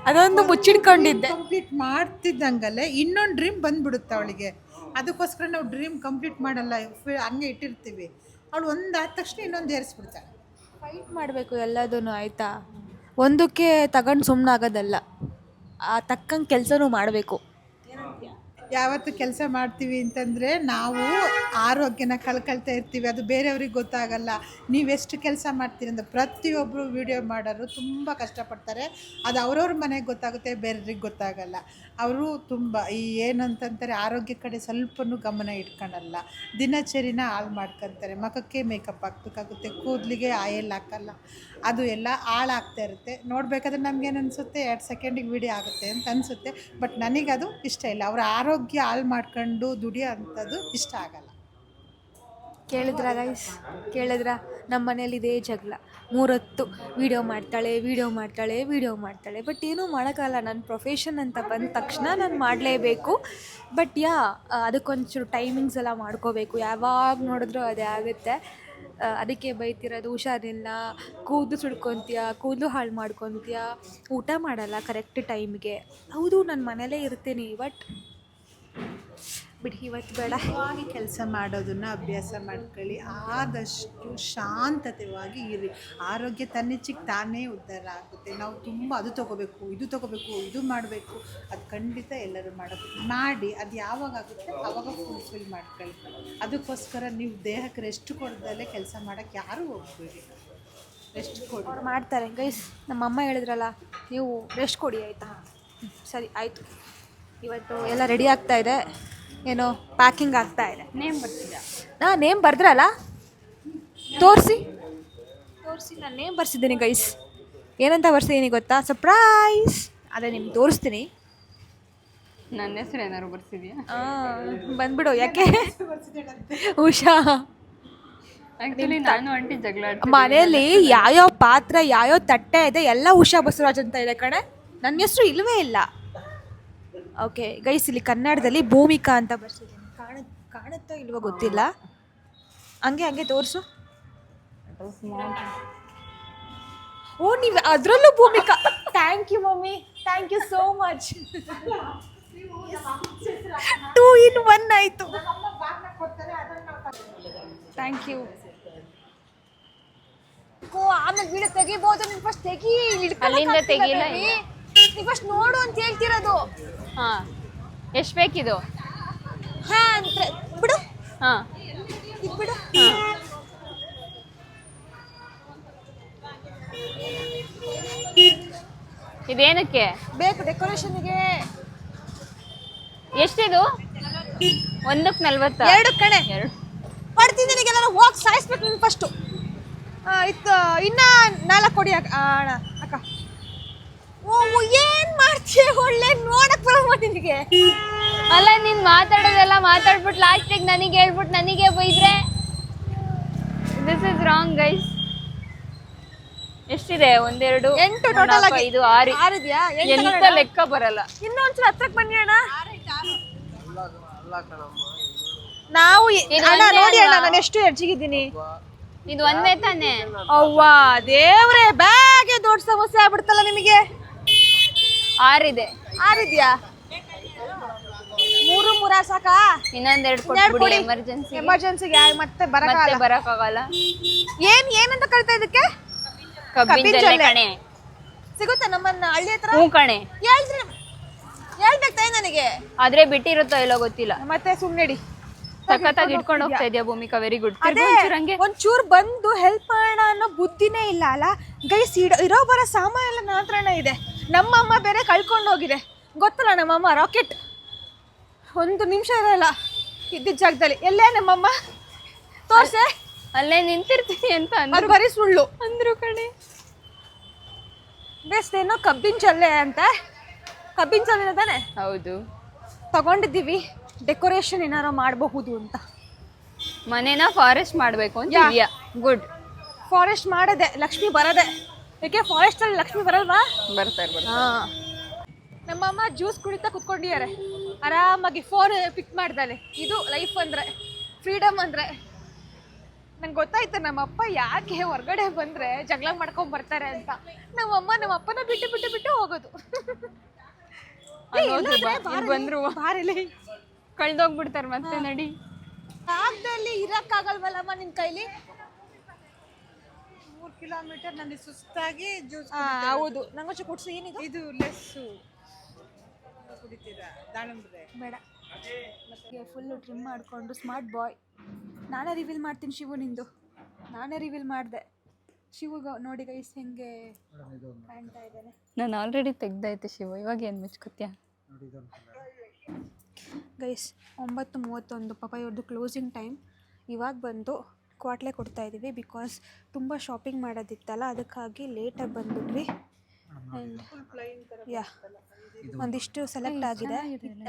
[SPEAKER 1] ಅದೊಂದು ಮುಚ್ಚಿಟ್ಕೊಂಡಿದ್ದೆ.
[SPEAKER 2] ಕಂಪ್ಲೀಟ್ ಮಾಡ್ತಿದ್ದಂಗಲ್ಲೇ ಇನ್ನೊಂದು ಡ್ರೀಮ್ ಬಂದ್ಬಿಡುತ್ತೆ ಅವಳಿಗೆ. ಅದಕ್ಕೋಸ್ಕರ ನಾವು ಡ್ರೀಮ್ ಕಂಪ್ಲೀಟ್ ಮಾಡಲ್ಲ, ಹಂಗೆ ಇಟ್ಟಿರ್ತೀವಿ. ಅವಳು ಒಂದು ಆದ ತಕ್ಷಣ ಇನ್ನೊಂದು ಏರಿಸ್ಬಿಡ್ತಾಳೆ.
[SPEAKER 1] ಫೈಟ್ ಮಾಡಬೇಕು ಎಲ್ಲದೂ ಆಯಿತಾ. ಒಂದಕ್ಕೆ ತಗೊಂಡು ಸುಮ್ಮನಾಗೋದಲ್ಲ, ತಕ್ಕಂಗೆ ಕೆಲಸನೂ ಮಾಡಬೇಕು.
[SPEAKER 2] ಯಾವತ್ತು ಕೆಲಸ ಮಾಡ್ತೀವಿ ಅಂತಂದರೆ ನಾವು ಆರೋಗ್ಯನ ಕಳ್ಕೊಳ್ತಾ ಇರ್ತೀವಿ. ಅದು ಬೇರೆಯವ್ರಿಗೆ ಗೊತ್ತಾಗಲ್ಲ. ನೀವೆಷ್ಟು ಕೆಲಸ ಮಾಡ್ತೀರಿ ಅಂತ ಪ್ರತಿಯೊಬ್ಬರು ವೀಡಿಯೋ ಮಾಡೋರು ತುಂಬ ಕಷ್ಟಪಡ್ತಾರೆ. ಅದು ಅವ್ರವ್ರ ಮನೆಗೆ ಗೊತ್ತಾಗುತ್ತೆ, ಬೇರೆಯವ್ರಿಗೆ ಗೊತ್ತಾಗಲ್ಲ. ಅವರು ತುಂಬ ಏನಂತಂತಾರೆ ಆರೋಗ್ಯ ಕಡೆ ಸ್ವಲ್ಪನೂ ಗಮನ ಇಟ್ಕೊಳಲ್ಲ. ದಿನಚರಿನ ಹಾಳು ಮಾಡ್ಕೊತಾರೆ. ಮುಖಕ್ಕೆ ಮೇಕಪ್ ಹಾಕ್ಬೇಕಾಗುತ್ತೆ, ಕೂದಲಿಗೆ ಆಯಿಲ್ ಹಾಕಲ್ಲ, ಅದು ಎಲ್ಲ ಹಾಳಾಗ್ತಾ ಇರುತ್ತೆ. ನೋಡಬೇಕಾದ್ರೆ ನಮಗೇನು ಅನಿಸುತ್ತೆ 2 ಸೆಕೆಂಡಿಗೆ ವೀಡಿಯೋ ಆಗುತ್ತೆ ಅಂತ ಅನಿಸುತ್ತೆ. ಬಟ್ ನನಗದು ಇಷ್ಟ ಇಲ್ಲ. ಅವರ ಆರೋಗ್ಯ ಹಾಳು ಮಾಡ್ಕೊಂಡು ದುಡಿಯೋ ಅಂಥದ್ದು ಇಷ್ಟ ಆಗಲ್ಲ.
[SPEAKER 1] ಕೇಳಿದ್ರಾ ಗೈಸ್, ಕೇಳಿದ್ರಾ? ನಮ್ಮ ಮನೇಲಿ ಇದೇ ಜಗಳ, 3 ಹೊತ್ತು ವೀಡಿಯೋ ಮಾಡ್ತಾಳೆ. ಬಟ್ ಏನೂ ಮಾಡೋಕ್ಕಲ್ಲ, ನನ್ನ ಪ್ರೊಫೆಷನ್ ಅಂತ ಬಂದ ತಕ್ಷಣ ನಾನು ಮಾಡಲೇಬೇಕು. ಬಟ್ ಅದಕ್ಕೊಂಚೂರು ಟೈಮಿಂಗ್ಸ್ ಎಲ್ಲ ಮಾಡ್ಕೋಬೇಕು. ಯಾವಾಗ ನೋಡಿದ್ರೂ ಅದೇ ಆಗುತ್ತೆ. ಅದಕ್ಕೆ ಬೈತಿರೋದು, ಹುಷಾರಿಲ್ಲ, ಕೂದಲು ಸುಡ್ಕೊತೀಯ, ಕೂದಲು ಹಾಳು ಮಾಡ್ಕೊತೀಯ, ಊಟ ಮಾಡಲ್ಲ ಕರೆಕ್ಟ್ ಟೈಮ್ಗೆ. ಹೌದು, ನಾನು ಮನೇಲೇ ಇರ್ತೀನಿ, ಬಟ್ ಬಿಡಿ ಇವತ್ತು ಬೇಡ.
[SPEAKER 2] ನಿಜವಾಗಿ ಕೆಲಸ ಮಾಡೋದನ್ನು ಅಭ್ಯಾಸ ಮಾಡ್ಕೊಳ್ಳಿ. ಆದಷ್ಟು ಶಾಂತತೆಯಾಗಿ ಇರಿ. ಆರೋಗ್ಯ ತನ್ನಿಚ್ಚಿಗೆ ತಾನೇ ಉದ್ಧಾರ ಆಗುತ್ತೆ. ನಾವು ತುಂಬ ಅದು ತೊಗೋಬೇಕು, ಇದು ಮಾಡಬೇಕು, ಅದು ಖಂಡಿತ ಎಲ್ಲರೂ ಮಾಡಿ ಅದು ಯಾವಾಗ ಆಗುತ್ತೆ ಆವಾಗ ಫುಲ್ಫಿಲ್ ಮಾಡ್ಕೊಳ್ಳಿ. ಅದಕ್ಕೋಸ್ಕರ ನೀವು ದೇಹಕ್ಕೆ ರೆಸ್ಟ್ ಕೊಡ್ದಲ್ಲೇ ಕೆಲಸ ಮಾಡೋಕ್ಕೆ ಯಾರೂ ಹೋಗ್ಬೇಡಿ. ರೆಸ್ಟ್ ಕೊಡಿ.
[SPEAKER 1] ಅವ್ರು ಮಾಡ್ತಾರೆ ಗೈಸ್. ನಮ್ಮಮ್ಮ ಹೇಳಿದ್ರಲ್ಲ, ನೀವು ರೆಸ್ಟ್ ಕೊಡಿ ಆಯಿತಾ. ಸರಿ ಆಯಿತು. ಇವತ್ತು ಎಲ್ಲ ರೆಡಿ ಆಗ್ತಾ ಇದೆ, ಏನೋ ಪ್ಯಾಕಿಂಗ್ ಆಗ್ತಾ ಇದೆ.
[SPEAKER 3] ನೇಮ್ ಬರ್ತಿದ್ದ?
[SPEAKER 1] ನೇಮ್ ಬರ್ದ್ರಲ್ಲ, ತೋರಿಸಿ ನಾನು ನೇಮ್ ಬರ್ಸಿದ್ದೀನಿ ಗೈಸ್. ಏನಂತ ಬರ್ಸಿದ್ದೀನಿ ಗೊತ್ತಾ? ಸರ್ಪ್ರೈಸ್. ಅದೇ ನಿಮ್ಗೆ ತೋರಿಸ್ತೀನಿ.
[SPEAKER 3] ನನ್ನ ಹೆಸರು ಏನಾದ್ರು ಬರ್ಸಿದ್ಯಾ?
[SPEAKER 1] ಬಂದ್ಬಿಡು. ಯಾಕೆ? ಉಷಾ.
[SPEAKER 3] ಆ್ಯಕ್ಚುಲಿ ನಾನು ಆಂಟಿ ಜಗಳ
[SPEAKER 1] ಮನೇಲಿ ಯಾವ್ಯಾವ ಪಾತ್ರ, ಯಾವ್ಯಾವ ತಟ್ಟೆ ಇದೆ ಎಲ್ಲ ಉಷಾ ಬಸವರಾಜ್ ಅಂತ ಇದೆ ಕಣೆ. ನನ್ನ ಹೆಸರು ಇಲ್ಲವೇ ಇಲ್ಲ. ಓಕೆ ಗೈಸ್, ಇಲ್ಲಿ ಕನ್ನಡದಲ್ಲಿ ಭೂಮಿಕಾ ಅಂತ ಬರ್ಸಿದ್ದೀನಿ. ಕಾಣುತ್ತೋ ಇಲ್ವೋ ಗೊತ್ತಿಲ್ಲ. ಹಂಗೆ ತೋರಿಸು. ಓ, ನೀವು ಅದರಲ್ಲೂ Bhoomika. Thank you mummy, thank you so much. 2 in 1 ಆಯಿತು. Thank you. ಆಮೇಲೆ ವಿಡಿಯೋ ತೆಗಿಬೋದು. ನೀವು ಫಸ್ಟ್ ತೆಗಿ.
[SPEAKER 3] ಅಲ್ಲಿಂದ ತೆಗಿಲ್ಲ.
[SPEAKER 1] ನೀವು ಫಸ್ಟ್ ನೋಡು ಅಂತ ಹೇಳ್ತಿರೋದು.
[SPEAKER 3] ಹಾಂ, ಎಷ್ಟು ಬೇಕಿದು?
[SPEAKER 1] ಅಂತ ಬಿಡು.
[SPEAKER 3] ಹಾಂ,
[SPEAKER 1] ಇದು ಬಿಡು.
[SPEAKER 3] ಇದೇನಕ್ಕೆ
[SPEAKER 1] ಬೇಕು? ಡೆಕೋರೇಷನ್ಗೆ.
[SPEAKER 3] ಎಷ್ಟಿದು? 1ಕ್ಕೆ 40?
[SPEAKER 1] 2 ಕಣೆ.
[SPEAKER 3] 2
[SPEAKER 1] ಮಾಡ್ತೀನಿ. ನನಗೆಲ್ಲ ಹೋಗಿ ಸಾಯಿಸ್ಬೇಕು ನೀನು ಫಸ್ಟು. ಇತ್ತು ಇನ್ನ 4 ಕೊಡಿ ಅಣ್ಣ ಅಕ್ಕ. ಓ, ಏನು ಮಾಡ್ತೀಯ? ಒಳ್ಳೆ ನೋಡಕ್ ಬರಮ್ಮ ನಿನಗೆ.
[SPEAKER 3] ಅಲ್ಲ, ನೀನು ಮಾತಾಡೋದೆಲ್ಲ ಮಾತಾಡ್ಬಿಟ್ಟು ಲಾಸ್ಟಿಗೆ ನನಗೆ ಹೇಳ್ಬಿಟ್ಟು ನನಗೆ ಬೈದ್ರೆ ದಿಸ್ ಇಸ್ ರಾಂಗ್ ಗೈಸ್. ಎಷ್ಟಿದೆ? 1 2
[SPEAKER 1] 8 ಟೋಟಲ್ ಆಗಿ.
[SPEAKER 3] 5 6
[SPEAKER 1] 6 ಇದೆಯಾ?
[SPEAKER 3] ಎಂತ ಲೆಕ್ಕ ಬರಲ್ಲ.
[SPEAKER 1] ಇನ್ನೊಂದ್ಸಲ ಹತ್ರಕ್ಕೆ ಬನ್ನಿ ಅಣ್ಣ. ನಾವು ಅಣ್ಣ ನೋಡಿ ಅಣ್ಣ, ನಾನು ಎಷ್ಟು ಹೆಚ್ಚಿಗಿದ್ದೀನಿ.
[SPEAKER 3] ಇದು ಒಂದೇ ತಾನೆ?
[SPEAKER 1] ಅವ್ವಾ ದೇವ್ರೆ, ಬ್ಯಾಗೆ ದೊಡ್ಡ ಸಮಸ್ಯೆ ಆಗ್ಬಿಡ್ತಲ್ಲ ನಿಮಗೆ.
[SPEAKER 3] 6 ಇದೆ.
[SPEAKER 1] 6 ಇದೆಯಾ? 3 ಸಾಕಾ?
[SPEAKER 3] ಇನ್ನೊಂದೆರಡು ಕೊಟ್ಬಿಡಿ
[SPEAKER 1] ಎಮರ್ಜೆನ್ಸಿಗೆ. ಮತ್ತೆ
[SPEAKER 3] ಬರಕ್ಕಾಗಲ್ಲ.
[SPEAKER 1] ಏನಂತ ಕರಿತಾ ಇದಕ್ಕೆ?
[SPEAKER 3] ಕಬ್ಬಿನ ಜಲ್ಲೆ ಕಣೆ.
[SPEAKER 1] ಸಿಗುತ್ತೆ ನಮ್ಮನ್ನ ಹಳ್ಳಿ ಹತ್ರ?
[SPEAKER 3] ಹ್ಞೂ ಕಣೆ.
[SPEAKER 1] ಹೇಳ್ಬೇಕು ನನಗೆ.
[SPEAKER 3] ಆದ್ರೆ ಬಿಟ್ಟಿರುತ್ತೋ ಇಲ್ಲೋ ಗೊತ್ತಿಲ್ಲ.
[SPEAKER 1] ಮತ್ತೆ ಸುಮ್ಮನೆಡಿ.
[SPEAKER 3] ಸಖತ್ತಾಗಿ ಇಟ್ಕೊಂಡು ಹೋಗ್ತಾ ಇದೆಯಾ ಭೂಮಿಕಾ? Very good.
[SPEAKER 1] ಒಂಚೂರು ಬಂದು ಹೆಲ್ಪ್ ಮಾಡೋಣ ಅನ್ನೋ ಬುದ್ಧಿನೇ ಇಲ್ಲ ಅಲ್ಲ ಗೈಸ್. ಇರೋ ಬರೋ ಸಾಮಾನು ಎಲ್ಲ ನನ್ನ ಹತ್ರನೇ ಇದೆ. ನಮ್ಮಮ್ಮ ಬೇರೆ ಕಳ್ಕೊಂಡು ಹೋಗಿದೆ ಗೊತ್ತಲ್ಲ. ನಮ್ಮಮ್ಮ ರಾಕೆಟ್ 1 ನಿಮಿಷ ಇರಲ್ಲ ಇದ್ದಿದ್ದ ಜಾಗದಲ್ಲಿ. ಎಲ್ಲೇ ನಮ್ಮಮ್ಮ? ತೋರ್ಸೆ.
[SPEAKER 3] ಅಲ್ಲೇ ನಿಂತಿರ್ತೀನಿ ಅಂತ
[SPEAKER 1] ಅದು ಬರೀ ಸುಳ್ಳು
[SPEAKER 3] ಅಂದ್ರು ಕಣೆ.
[SPEAKER 1] ಬೇಸ್ ಏನೋ ಕಬ್ಬಿನ ಜಲ್ಲೆ ಅಂತ. ಕಬ್ಬಿನ ಜಲ್ಲೆ ತಾನೆ?
[SPEAKER 3] ಹೌದು,
[SPEAKER 1] ತಗೊಂಡಿದ್ದೀವಿ. ಡೆಕೋರೇಷನ್ ಏನಾರು ಮಾಡಬಹುದು ಅಂತ.
[SPEAKER 3] ಮನೇನ ಫಾರೆಸ್ಟ್ ಮಾಡಬೇಕು ಅಂತ ಇದೆಯಾ? ಗುಡ್.
[SPEAKER 1] ಫಾರೆಸ್ಟ್ ಮಾಡದೆ ಲಕ್ಷ್ಮಿ ಬರದೆ. ಯಾಕೆ ಫಾರೆಸ್ಟ್ ಅಲ್ಲಿ ಲಕ್ಷ್ಮಿ ಬರಲ್ವಾ?
[SPEAKER 3] ಬರ್ತಾರೆ.
[SPEAKER 1] ನಮ್ಮಮ್ಮ ಜ್ಯೂಸ್ ಕುಡಿತಾ ಕುತ್ಕೊಂಡಿದ್ದಾರೆ ಆರಾಮಾಗಿ, ಫೋನ್ ಪಿಕ್ ಮಾಡ್ದಾನೆ. ಇದು ಲೈಫ್ ಅಂದ್ರೆ, ಫ್ರೀಡಮ್ ಅಂದ್ರೆ. ನಂಗೆ ಗೊತ್ತಾಯ್ತು ನಮ್ಮಪ್ಪ ಯಾಕೆ ಹೊರಗಡೆ ಬಂದ್ರೆ ಜಗಳ ಮಾಡ್ಕೊಂಡ್ ಬರ್ತಾರೆ ಅಂತ. ನಮ್ಮಪ್ಪನ ಬಿಟ್ಟು ಹೋಗೋದು.
[SPEAKER 3] ಬಂದ್ರು ಕಳ್ದೋಗ್ಬಿಡ್ತಾರೆ ಮತ್ತೆ. ನಡಿ.
[SPEAKER 2] ಕಾಗದಲ್ಲಿ ಇರಕ್ಕಾಗಲ್ವಲ್ಲಮ್ಮ ನಿನ್ ಕೈಲಿ? 3 ಕಿಲೋಮೀಟರ್ ನನಗೆ ಸುಸ್ತಾಗಿ ಜ್ಯೂಸ್.
[SPEAKER 1] ಹೌದು, ನಂಗೊಂಚು ಕುಡ್ಸಿ. ಏನಿದು?
[SPEAKER 2] ಇದು ಲೆಸ್ಸು ಕುಡಿತೀರಾ? ದಾಳಿಂಬ್ರೆ
[SPEAKER 1] ಬೇಡ. ಫುಲ್ಲು ಟ್ರಿಮ್ ಮಾಡಿಕೊಂಡು ಸ್ಮಾರ್ಟ್ ಬಾಯ್. ನಾನೇ ರಿವೀಲ್ ಮಾಡ್ತೀನಿ ಶಿವು ನಿಂದು. ನಾನೇ ರಿವೀಲ್ ಮಾಡಿದೆ ಶಿವುಗ. ನೋಡಿ ಗೈಸ್ ಹೆಂಗೆ ಕಾಣ್ತಾ ಇದ್ದಾನೆ.
[SPEAKER 3] ನಾನು ಆಲ್ರೆಡಿ ತೆಗ್ದಾಯ್ತು ಶಿವ, ಇವಾಗ ಏನು ಮುಚ್ಕೋತ್ಯಾ?
[SPEAKER 1] ಗೈಸ್ 9:31 ಪಾಪ ಇವ್ರದ್ದು ಕ್ಲೋಸಿಂಗ್ ಟೈಮ್. ಇವಾಗ ಬಂದು ಕ್ವಾಟ್ಲೆ ಕೊಡ್ತಾಯಿದ್ದೀವಿ ಬಿಕಾಸ್ ತುಂಬ ಶಾಪಿಂಗ್ ಮಾಡೋದಿತ್ತಲ್ಲ, ಅದಕ್ಕಾಗಿ ಲೇಟಾಗಿ ಬಂದುಬಿಟ್ವಿ. ಆ್ಯಂಡ್ ಒಂದಿಷ್ಟು ಸೆಲೆಕ್ಟ್ ಆಗಿದೆ.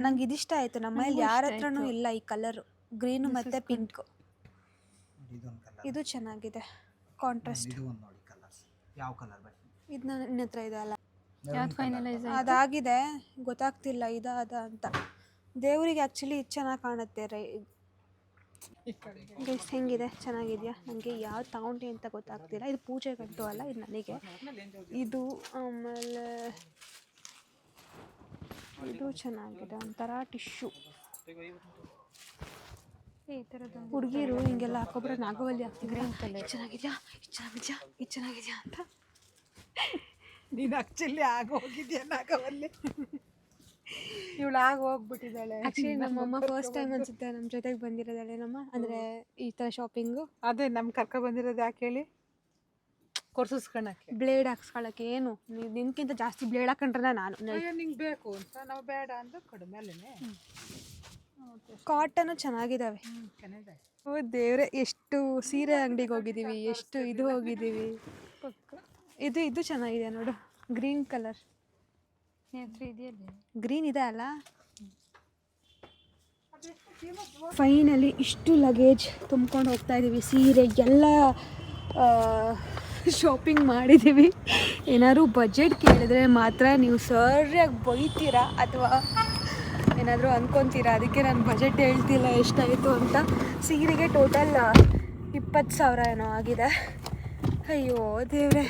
[SPEAKER 1] ನಂಗೆ ಇದಿಷ್ಟ ಆಯಿತು. ನಮ್ಮ ಮನೇಲಿ ಯಾರ ಹತ್ರನೂ ಇಲ್ಲ ಈ ಕಲರು, ಗ್ರೀನು ಮತ್ತು ಪಿಂಕು. ಇದು ಚೆನ್ನಾಗಿದೆ. ಕಾಂಟ್ರಾಸ್ಟ್.
[SPEAKER 4] ಇದು ಒಂದು ನೋಡಿ ಕಲರ್ಸ್, ಯಾವ ಕಲರ್ ಬೇಕು?
[SPEAKER 1] ಇದು ನನ್ನ ಹತ್ರ ಇದೆ ಅಲ್ಲ,
[SPEAKER 3] ಯಾವ್ದು ಫೈನಲೈಸ್ ಆಯ್ತು?
[SPEAKER 1] ಅದಾಗಿದೆ, ಗೊತ್ತಾಗ್ತಿಲ್ಲ ಇದ ಅದ ಅಂತ. ದೇವರಿಗೆ ಆ್ಯಕ್ಚುಲಿ ಇದು ಚೆನ್ನಾಗಿ ಕಾಣುತ್ತೆ ಗೈಸ್. ಹೆಂಗಿದೆ, ಚೆನ್ನಾಗಿದೆಯಾ? ನನಗೆ ಯಾವ್ದು ತಗೊಂಡೆ ಅಂತ ಗೊತ್ತಾಗ್ತಿಲ್ಲ. ಇದು ಪೂಜೆಗಂತೂ ಅಲ್ಲ, ಇದು ನನಗೆ. ಇದು ಆಮೇಲೆ ಇದು ಚೆನ್ನಾಗಿದೆ, ಒಂಥರ ಟಿಶ್ಯೂ. ಈ ಥರದ ಹುಡುಗಿರು ಹಿಂಗೆಲ್ಲ ಹಾಕೊಬ್ರೆ ನಾಗವಲ್ಲಿ ಹಾಕ್ತಿದ್ರೆ ಚೆನ್ನಾಗಿದ್ಯಾ, ಇದು ಚೆನ್ನಾಗಿದ್ಯಾ, ಇದು ಚೆನ್ನಾಗಿದ್ಯಾ ಅಂತ.
[SPEAKER 2] ನೀನು ಆ್ಯಕ್ಚುಲಿ ಆಗೋಗಿದ್ಯಾ ನಾಗವಲ್ಲಿ. ಇವಳು ಹೋಗ್ಬಿಟ್ಟಿದ್ದಾಳೆ.
[SPEAKER 1] ಆ್ಯಕ್ಚುಲಿ ನಮ್ಮಮ್ಮ ಫಸ್ಟ್ ಟೈಮ್ ಅನಿಸುತ್ತೆ ನಮ್ಮ ಜೊತೆಗೆ ಬಂದಿರೋದಾಳೆ ನಮ್ಮ, ಅಂದರೆ ಈ ಥರ ಶಾಪಿಂಗು.
[SPEAKER 2] ಅದೇ ನಮ್ಮ ಕರ್ಕೊ ಬಂದಿರೋದು ಯಾಕೆ ಹೇಳಿ? ಕೊರ್ಸಿಸ್ಕೊಳಕ್ಕೆ,
[SPEAKER 1] ಬ್ಲೇಡ್ ಹಾಕ್ಸ್ಕೊಳಕ್ಕೆ. ಏನು ನಿನ್ಕಿಂತ ಜಾಸ್ತಿ ಬ್ಲೇಡ್ ಹಾಕೊಂಡ್ರೆ ನಾನು.
[SPEAKER 2] ನಿಂಗೆ ಬೇಕು ಅಂತ ನಾವು ಬೇಡ ಅಂದ್ರೆ ಕಡಿಮೆ ಅಲ್ಲೇ.
[SPEAKER 1] ಕಾಟನ್ನು ಚೆನ್ನಾಗಿದ್ದಾವೆ.
[SPEAKER 2] ಚೆನ್ನಾಗಿದೆ.
[SPEAKER 1] ಓ ದೇವ್ರೆ, ಎಷ್ಟು ಸೀರೆ ಅಂಗಡಿಗೆ ಹೋಗಿದ್ದೀವಿ, ಎಷ್ಟು ಇದು ಹೋಗಿದ್ದೀವಿ. ಇದು ಚೆನ್ನಾಗಿದೆ ನೋಡು, ಗ್ರೀನ್ ಕಲರ್. ಗ್ರೀನ್ ಇದೆ ಅಲ್ಲ. ಫೈನಲಿ ಇಷ್ಟು ಲಗೇಜ್ ತುಂಬ್ಕೊಂಡು ಹೋಗ್ತಾ ಇದ್ದೀವಿ. ಸೀರೆ ಎಲ್ಲ ಶಾಪಿಂಗ್ ಮಾಡಿದ್ದೀವಿ. ಏನಾದ್ರು ಬಜೆಟ್ ಕೇಳಿದ್ರೆ ಮಾತ್ರ ನೀವು ಸರಿಯಾಗಿ ಬೈತೀರಾ ಅಥವಾ ಏನಾದರೂ ಅಂದ್ಕೊತೀರಾ. ಅದಕ್ಕೆ ನಾನು ಬಜೆಟ್ ಹೇಳ್ತಿಲ್ಲ ಎಷ್ಟಾಯಿತು ಅಂತ. ಸೀರೆಗೆ ಟೋಟಲ್ 20,000 ಏನೋ ಆಗಿದೆ. ಅಯ್ಯೋ ದೇವ್ರೆ,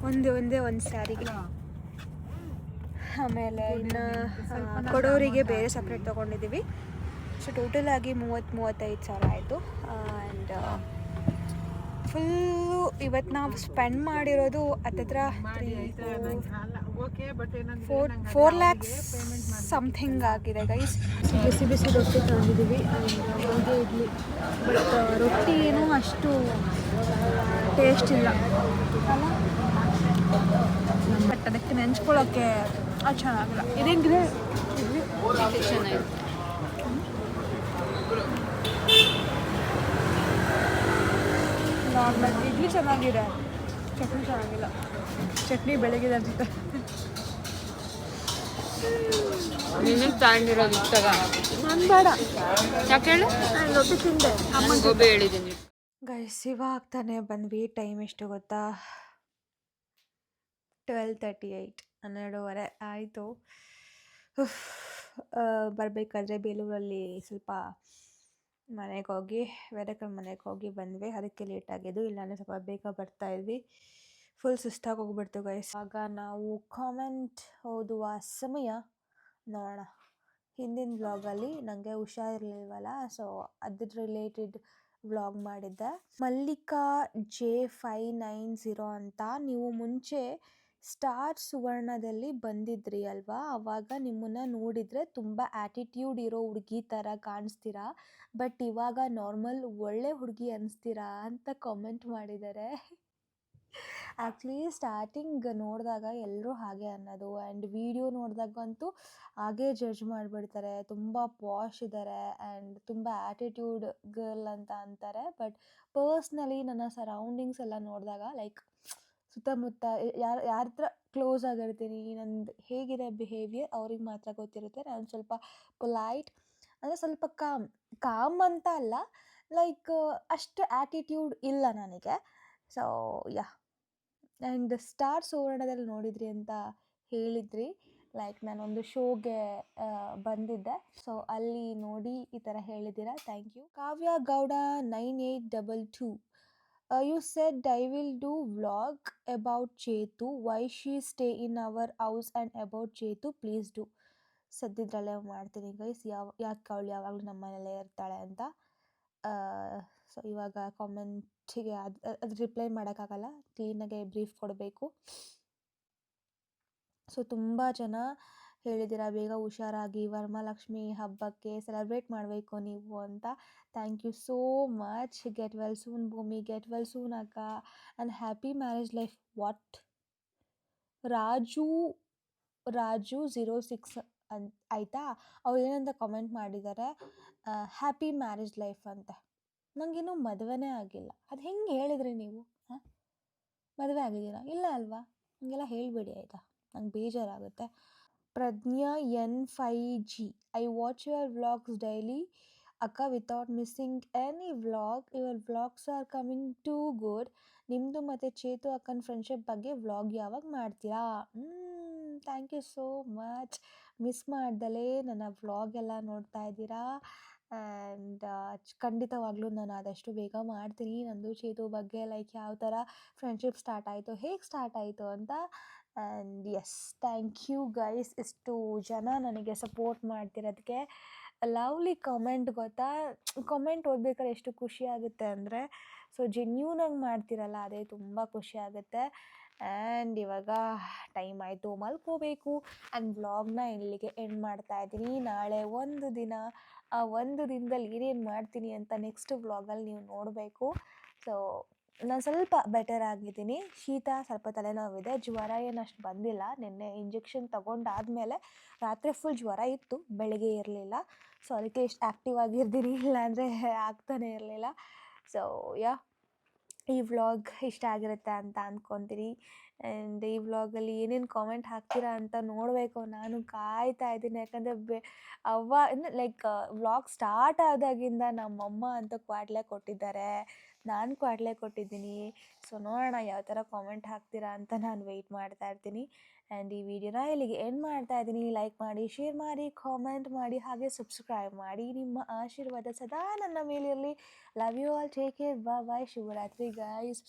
[SPEAKER 1] ಒಂದೇ ಒಂದು ಸ್ಯಾರಿಗೆ. ಆಮೇಲೆ ಇನ್ನು ಕೊಡೋರಿಗೆ ಬೇರೆ ಸಪ್ರೇಟ್ ತೊಗೊಂಡಿದ್ದೀವಿ. ಸೊ ಟೋಟಲ್ ಆಗಿ 30-35,000 ಆಯಿತು. ಆ್ಯಂಡ್ ಫುಲ್ಲು ಇವತ್ತು ನಾವು ಸ್ಪೆಂಡ್ ಮಾಡಿರೋದು ಹತ್ತತ್ರ 4 lakhs ಸಮಥಿಂಗ್ ಆಗಿದೆ ಗೈಸ್. ಬಿಸಿ ಬಿಸಿ ರೊಟ್ಟಿ ತಗೊಂಡಿದ್ದೀವಿ, ಹಾಗೆ ಇಡ್ಲಿ. ಬಟ್ ರೊಟ್ಟಿ ಏನೂ ಅಷ್ಟು ಟೇಸ್ಟ್ ಇಲ್ಲ ಅಲ್ಲ, ಬಟ್ ಅದಕ್ಕೆ ನೆಂಚ್ಕೊಳ್ಳೋಕ್ಕೆ ಅದು ಚೆನ್ನಾಗಿಲ್ಲ. ಇದೇಂಗಿದೆ ಇಡ್ಲಿ
[SPEAKER 3] ಚೆನ್ನಾಗಿದೆ.
[SPEAKER 1] ನಾರ್ಮಲ್ ಇಡ್ಲಿ ಚೆನ್ನಾಗಿದೆ, ಚಟ್ನಿ ಚೆನ್ನಾಗಿಲ್ಲ. ಚಟ್ನಿ ಬೆಳಗಿದೆ ಅನ್ಸುತ್ತೆ.
[SPEAKER 3] ನಿನಗೆ ತಗೊಂಡಿರೋದು ಇಷ್ಟಾಗ
[SPEAKER 1] ನಾನು ಬೇಡ,
[SPEAKER 3] ಯಾಕೆ ಹೇಳು?
[SPEAKER 1] ನಾನು ರೊಟ್ಟಿ ತಿಂದೆ.
[SPEAKER 3] ನಾನು ಗೋಬಿ ಹೇಳಿದ್ದೀನಿ.
[SPEAKER 1] ಗೈಸ್ ಇವಾಗ ತಾನೇ ಬಂದ್ವಿ. ಟೈಮ್ ಎಷ್ಟು ಗೊತ್ತಾ? 12:38, 12:30 ಆಯಿತು. ಬರಬೇಕಾದ್ರೆ ಬೇಲೂರಲ್ಲಿ ಸ್ವಲ್ಪ ಮನೆಗೆ ಹೋಗಿ ಬೇರೆಕಡೆ ಮನೆಗೆ ಹೋಗಿ ಬಂದ್ವಿ, ಅದಕ್ಕೆ ಲೇಟ್ ಆಗಿದ್ದು. ಇಲ್ಲಾಂದರೆ ಸ್ವಲ್ಪ ಬೇಗ ಬರ್ತಾಯಿದ್ವಿ. ಫುಲ್ ಸುಸ್ತಾಗಿ ಹೋಗ್ಬಿಡ್ತು ಗೈಸ್. ಆಗ ನಾವು ಕಾಮೆಂಟ್ ಓದುವ ಸಮಯ ನೋಡೋಣ. ಹಿಂದಿನ ವ್ಲಾಗಲ್ಲಿ ನನಗೆ ಹುಷಾರಿರ್ಲಿಲ್ವಲ್ಲ, ಸೊ ಅದ್ರ ರಿಲೇಟೆಡ್ ವ್ಲಾಗ್ ಮಾಡಿದ್ದೆ. ಮಲ್ಲಿಕಾ J590 ಅಂತ. ನೀವು ಮುಂಚೆ ಸ್ಟಾರ್ ಸುವರ್ಣದಲ್ಲಿ ಬಂದಿದ್ರಿ ಅಲ್ವಾ, ಆವಾಗ ನಿಮ್ಮನ್ನು ನೋಡಿದರೆ ತುಂಬ ಆ್ಯಟಿಟ್ಯೂಡ್ ಇರೋ ಹುಡುಗಿ ಥರ ಕಾಣಿಸ್ತೀರಾ, ಬಟ್ ಇವಾಗ ನಾರ್ಮಲ್ ಒಳ್ಳೆ ಹುಡುಗಿ ಅನಿಸ್ತೀರಾ ಅಂತ ಕಾಮೆಂಟ್ ಮಾಡಿದ್ದಾರೆ. ಆ್ಯಕ್ಚುಲಿ ಸ್ಟಾರ್ಟಿಂಗ್ ನೋಡಿದಾಗ ಎಲ್ಲರೂ ಹಾಗೆ ಅನ್ನೋದು, ಆ್ಯಂಡ್ ವಿಡಿಯೋ ನೋಡಿದಾಗಂತೂ ಹಾಗೇ ಜಡ್ಜ್ ಮಾಡಿಬಿಡ್ತಾರೆ. ತುಂಬ ಪಾಶ್ ಇದ್ದಾರೆ ಆ್ಯಂಡ್ ತುಂಬ ಆ್ಯಟಿಟ್ಯೂಡ್ ಗರ್ಲ್ ಅಂತ ಅಂತಾರೆ. ಬಟ್ ಪರ್ಸ್ನಲಿ ನನ್ನ ಸರೌಂಡಿಂಗ್ಸ್ ಎಲ್ಲ ನೋಡಿದಾಗ ಲೈಕ್ ಸುತ್ತಮುತ್ತ ಯಾರ ಹತ್ರ ಕ್ಲೋಸ್ ಆಗಿರ್ತೀನಿ, ನಂದು ಹೇಗಿದೆ ಬಿಹೇವಿಯರ್ ಅವ್ರಿಗೆ ಮಾತ್ರ ಗೊತ್ತಿರುತ್ತೆ. ನಾನು ಸ್ವಲ್ಪ ಪೊಲೈಟ್, ಅಂದರೆ ಸ್ವಲ್ಪ ಕಾಮ್ ಅಂತ ಅಲ್ಲ, ಲೈಕ್ ಅಷ್ಟು ಆ್ಯಟಿಟ್ಯೂಡ್ ಇಲ್ಲ ನನಗೆ. ಸೊ ಯಾ, ಆ್ಯಂಡ್ ಸ್ಟಾರ್ ಸುವರ್ಣದಲ್ಲಿ ನೋಡಿದ್ರಿ ಅಂತ ಹೇಳಿದ್ರಿ. ಲೈಕ್ ನಾನೊಂದು ಶೋಗೆ ಬಂದಿದ್ದೆ, ಸೊ ಅಲ್ಲಿ ನೋಡಿ ಈ ಥರ ಹೇಳಿದ್ದೀರಾ, thank you. Kavya Gowda 9822, you said I will do vlog about Chetu, why she stay in our house and about Chetu, please do. ಸದ್ಯದ್ರಲ್ಲೇ ಮಾಡ್ತೀನಿ ಗೈಸ್, ಯಾಕೆ ಅವಳು ಯಾವಾಗಲೂ ನಮ್ಮ ಮನೇಲೇ ಇರ್ತಾಳೆ ಅಂತ. ಸೊ ಇವಾಗ ಕಾಮೆಂಟಿಗೆ ಅದು ರಿಪ್ಲೈ ಮಾಡೋಕ್ಕಾಗಲ್ಲ, ಕ್ಲೀನಾಗೆ ಬ್ರೀಫ್ ಕೊಡಬೇಕು. ಸೊ ತುಂಬ ಜನ ಹೇಳಿದ್ದೀರಾ ಬೇಗ ಹುಷಾರಾಗಿ ವರಮಹಾಲಕ್ಷ್ಮಿ ಹಬ್ಬಕ್ಕೆ ಸೆಲೆಬ್ರೇಟ್ ಮಾಡಬೇಕು ನೀವು ಅಂತ. Thank you so much. Get well soon Bhoomi, get well soon ಅಕ್ಕ, and happy marriage life. What? Raju 06 ಅಂತ ಆಯಿತಾ, ಅವ್ರು ಏನಂತ ಕಾಮೆಂಟ್ ಮಾಡಿದ್ದಾರೆ, ಹ್ಯಾಪಿ ಮ್ಯಾರೇಜ್ ಲೈಫ್ ಅಂತ. ನನಗಿನ್ನೂ ಮದುವೆನೇ ಆಗಿಲ್ಲ, ಅದು ಹೆಂಗೆ ಹೇಳಿದ್ರಿ ನೀವು? ಹಾಂ, ಮದುವೆ ಆಗಿದ್ದೀರಾ? ಇಲ್ಲ ಅಲ್ವಾ? ಹಂಗೆಲ್ಲ ಹೇಳಬೇಡಿ ಆಯಿತಾ, ನಂಗೆ ಬೇಜಾರಾಗುತ್ತೆ. Pragna N5G, I watch your vlogs daily, ಅಕ್ಕ without missing any vlog your vlogs are coming too good. ನಿಮ್ಮದು ಮತ್ತು ಚೇತು ಅಕ್ಕನ ಫ್ರೆಂಡ್ಶಿಪ್ ಬಗ್ಗೆ ವ್ಲಾಗ್ ಯಾವಾಗ ಮಾಡ್ತೀರಾ? Thank you so much. Miss ಮಾಡ್ದಲೇ ನನ್ನ ವ್ಲಾಗ್ ಎಲ್ಲ ನೋಡ್ತಾ ಇದ್ದೀರಾ. ಆ್ಯಂಡ್ ಖಂಡಿತವಾಗ್ಲೂ ನಾನು ಆದಷ್ಟು ಬೇಗ ಮಾಡ್ತೀನಿ. ನಂದು ಚೇತು ಬಗ್ಗೆ ಲೈಕ್ ಯಾವ ಥರ ಫ್ರೆಂಡ್ಶಿಪ್ ಸ್ಟಾರ್ಟ್ ಆಯಿತು, ಹೇಗೆ ಸ್ಟಾರ್ಟ್ ಆಯಿತು ಅಂತ. And yes, thank you guys, ಇಷ್ಟು ಜನ ನನಗೆ ಸಪೋರ್ಟ್ ಮಾಡ್ತಿರೋದಕ್ಕೆ. ಲವ್ಲಿ ಕಮೆಂಟ್ ಗೊತ್ತಾ, ಕಮೆಂಟ್ ಓದ್ಬೇಕಾದ್ರೆ ಎಷ್ಟು ಖುಷಿ ಆಗುತ್ತೆ ಅಂದರೆ, ಸೊ ಜೆನ್ಯೂನಾಗಿ ಮಾಡ್ತಿರಲ್ಲ, ಅದೇ ತುಂಬ ಖುಷಿ ಆಗುತ್ತೆ. ಆ್ಯಂಡ್ ಇವಾಗ ಟೈಮ್ ಆಯಿತು ಮಲ್ಕೋಬೇಕು. ಆ್ಯಂಡ್ ವ್ಲಾಗ್ನ ಇಲ್ಲಿಗೆ ಎಂಡ್ ಮಾಡ್ತಾ ಇದ್ದೀನಿ. ನಾಳೆ ಒಂದು ದಿನ, ಆ ಒಂದು ದಿನದಲ್ಲಿ ಏನೇನು ಮಾಡ್ತೀನಿ ಅಂತ ನೆಕ್ಸ್ಟ್ ವ್ಲಾಗಲ್ಲಿ ನೀವು ನೋಡಬೇಕು. ಸೊ ನಾನು ಸ್ವಲ್ಪ ಬೆಟರ್ ಆಗಿದ್ದೀನಿ. ಶೀತ, ಸ್ವಲ್ಪ ತಲೆನೋವಿದೆ, ಜ್ವರ ಏನು ಅಷ್ಟು ಬಂದಿಲ್ಲ. ನಿನ್ನೆ ಇಂಜೆಕ್ಷನ್ ತೊಗೊಂಡಾದಮೇಲೆ ರಾತ್ರಿ ಫುಲ್ ಜ್ವರ ಇತ್ತು, ಬೆಳಗ್ಗೆ ಇರಲಿಲ್ಲ. ಸೊ ಅದಕ್ಕೆ ಇಷ್ಟು ಆ್ಯಕ್ಟಿವ್ ಆಗಿರ್ತೀನಿ, ಇಲ್ಲಾಂದರೆ ಆಗ್ತಾನೆ ಇರಲಿಲ್ಲ. ಸೊ ಈ ವ್ಲಾಗ್ ಇಷ್ಟ ಆಗಿರುತ್ತೆ ಅಂತ ಅಂದ್ಕೊತೀನಿ. ಆ್ಯಂಡ್ ಈ ವ್ಲಾಗಲ್ಲಿ ಏನೇನು ಕಾಮೆಂಟ್ ಹಾಕ್ತೀರಾ ಅಂತ ನೋಡಬೇಕು, ನಾನು ಕಾಯ್ತಾ ಇದ್ದೀನಿ. ಯಾಕಂದರೆ ಲೈಕ್ ವ್ಲಾಗ್ ಸ್ಟಾರ್ಟ್ ಆದಾಗಿಂದ ನಮ್ಮಮ್ಮ ಅಂತ ಕ್ವಾಟ್ಲೆ ಕೊಟ್ಟಿದ್ದಾರೆ, ನಾನು ಕ್ವಾಟ್ಲೆ ಕೊಟ್ಟಿದ್ದೀನಿ. ಸೊ ನೋಡೋಣ ಯಾವ ಥರ ಕಾಮೆಂಟ್ ಹಾಕ್ತೀರಾ ಅಂತ ನಾನು ವೆಯ್ಟ್ ಮಾಡ್ತಾ ಇರ್ತೀನಿ. ಆ್ಯಂಡ್ ಈ ವಿಡಿಯೋನ ಇಲ್ಲಿಗೆ ಎಂಡ್ ಮಾಡ್ತಾ ಇದ್ದೀನಿ. ಲೈಕ್ ಮಾಡಿ, ಶೇರ್ ಮಾಡಿ, ಕಾಮೆಂಟ್ ಮಾಡಿ, ಹಾಗೆ ಸಬ್ಸ್ಕ್ರೈಬ್ ಮಾಡಿ. ನಿಮ್ಮ ಆಶೀರ್ವಾದ ಸದಾ ನನ್ನ ಮೇಲಿರಲಿ. Love you all, take care, bye bye, ಶುಭರಾತ್ರಿ ಗೈಸ್.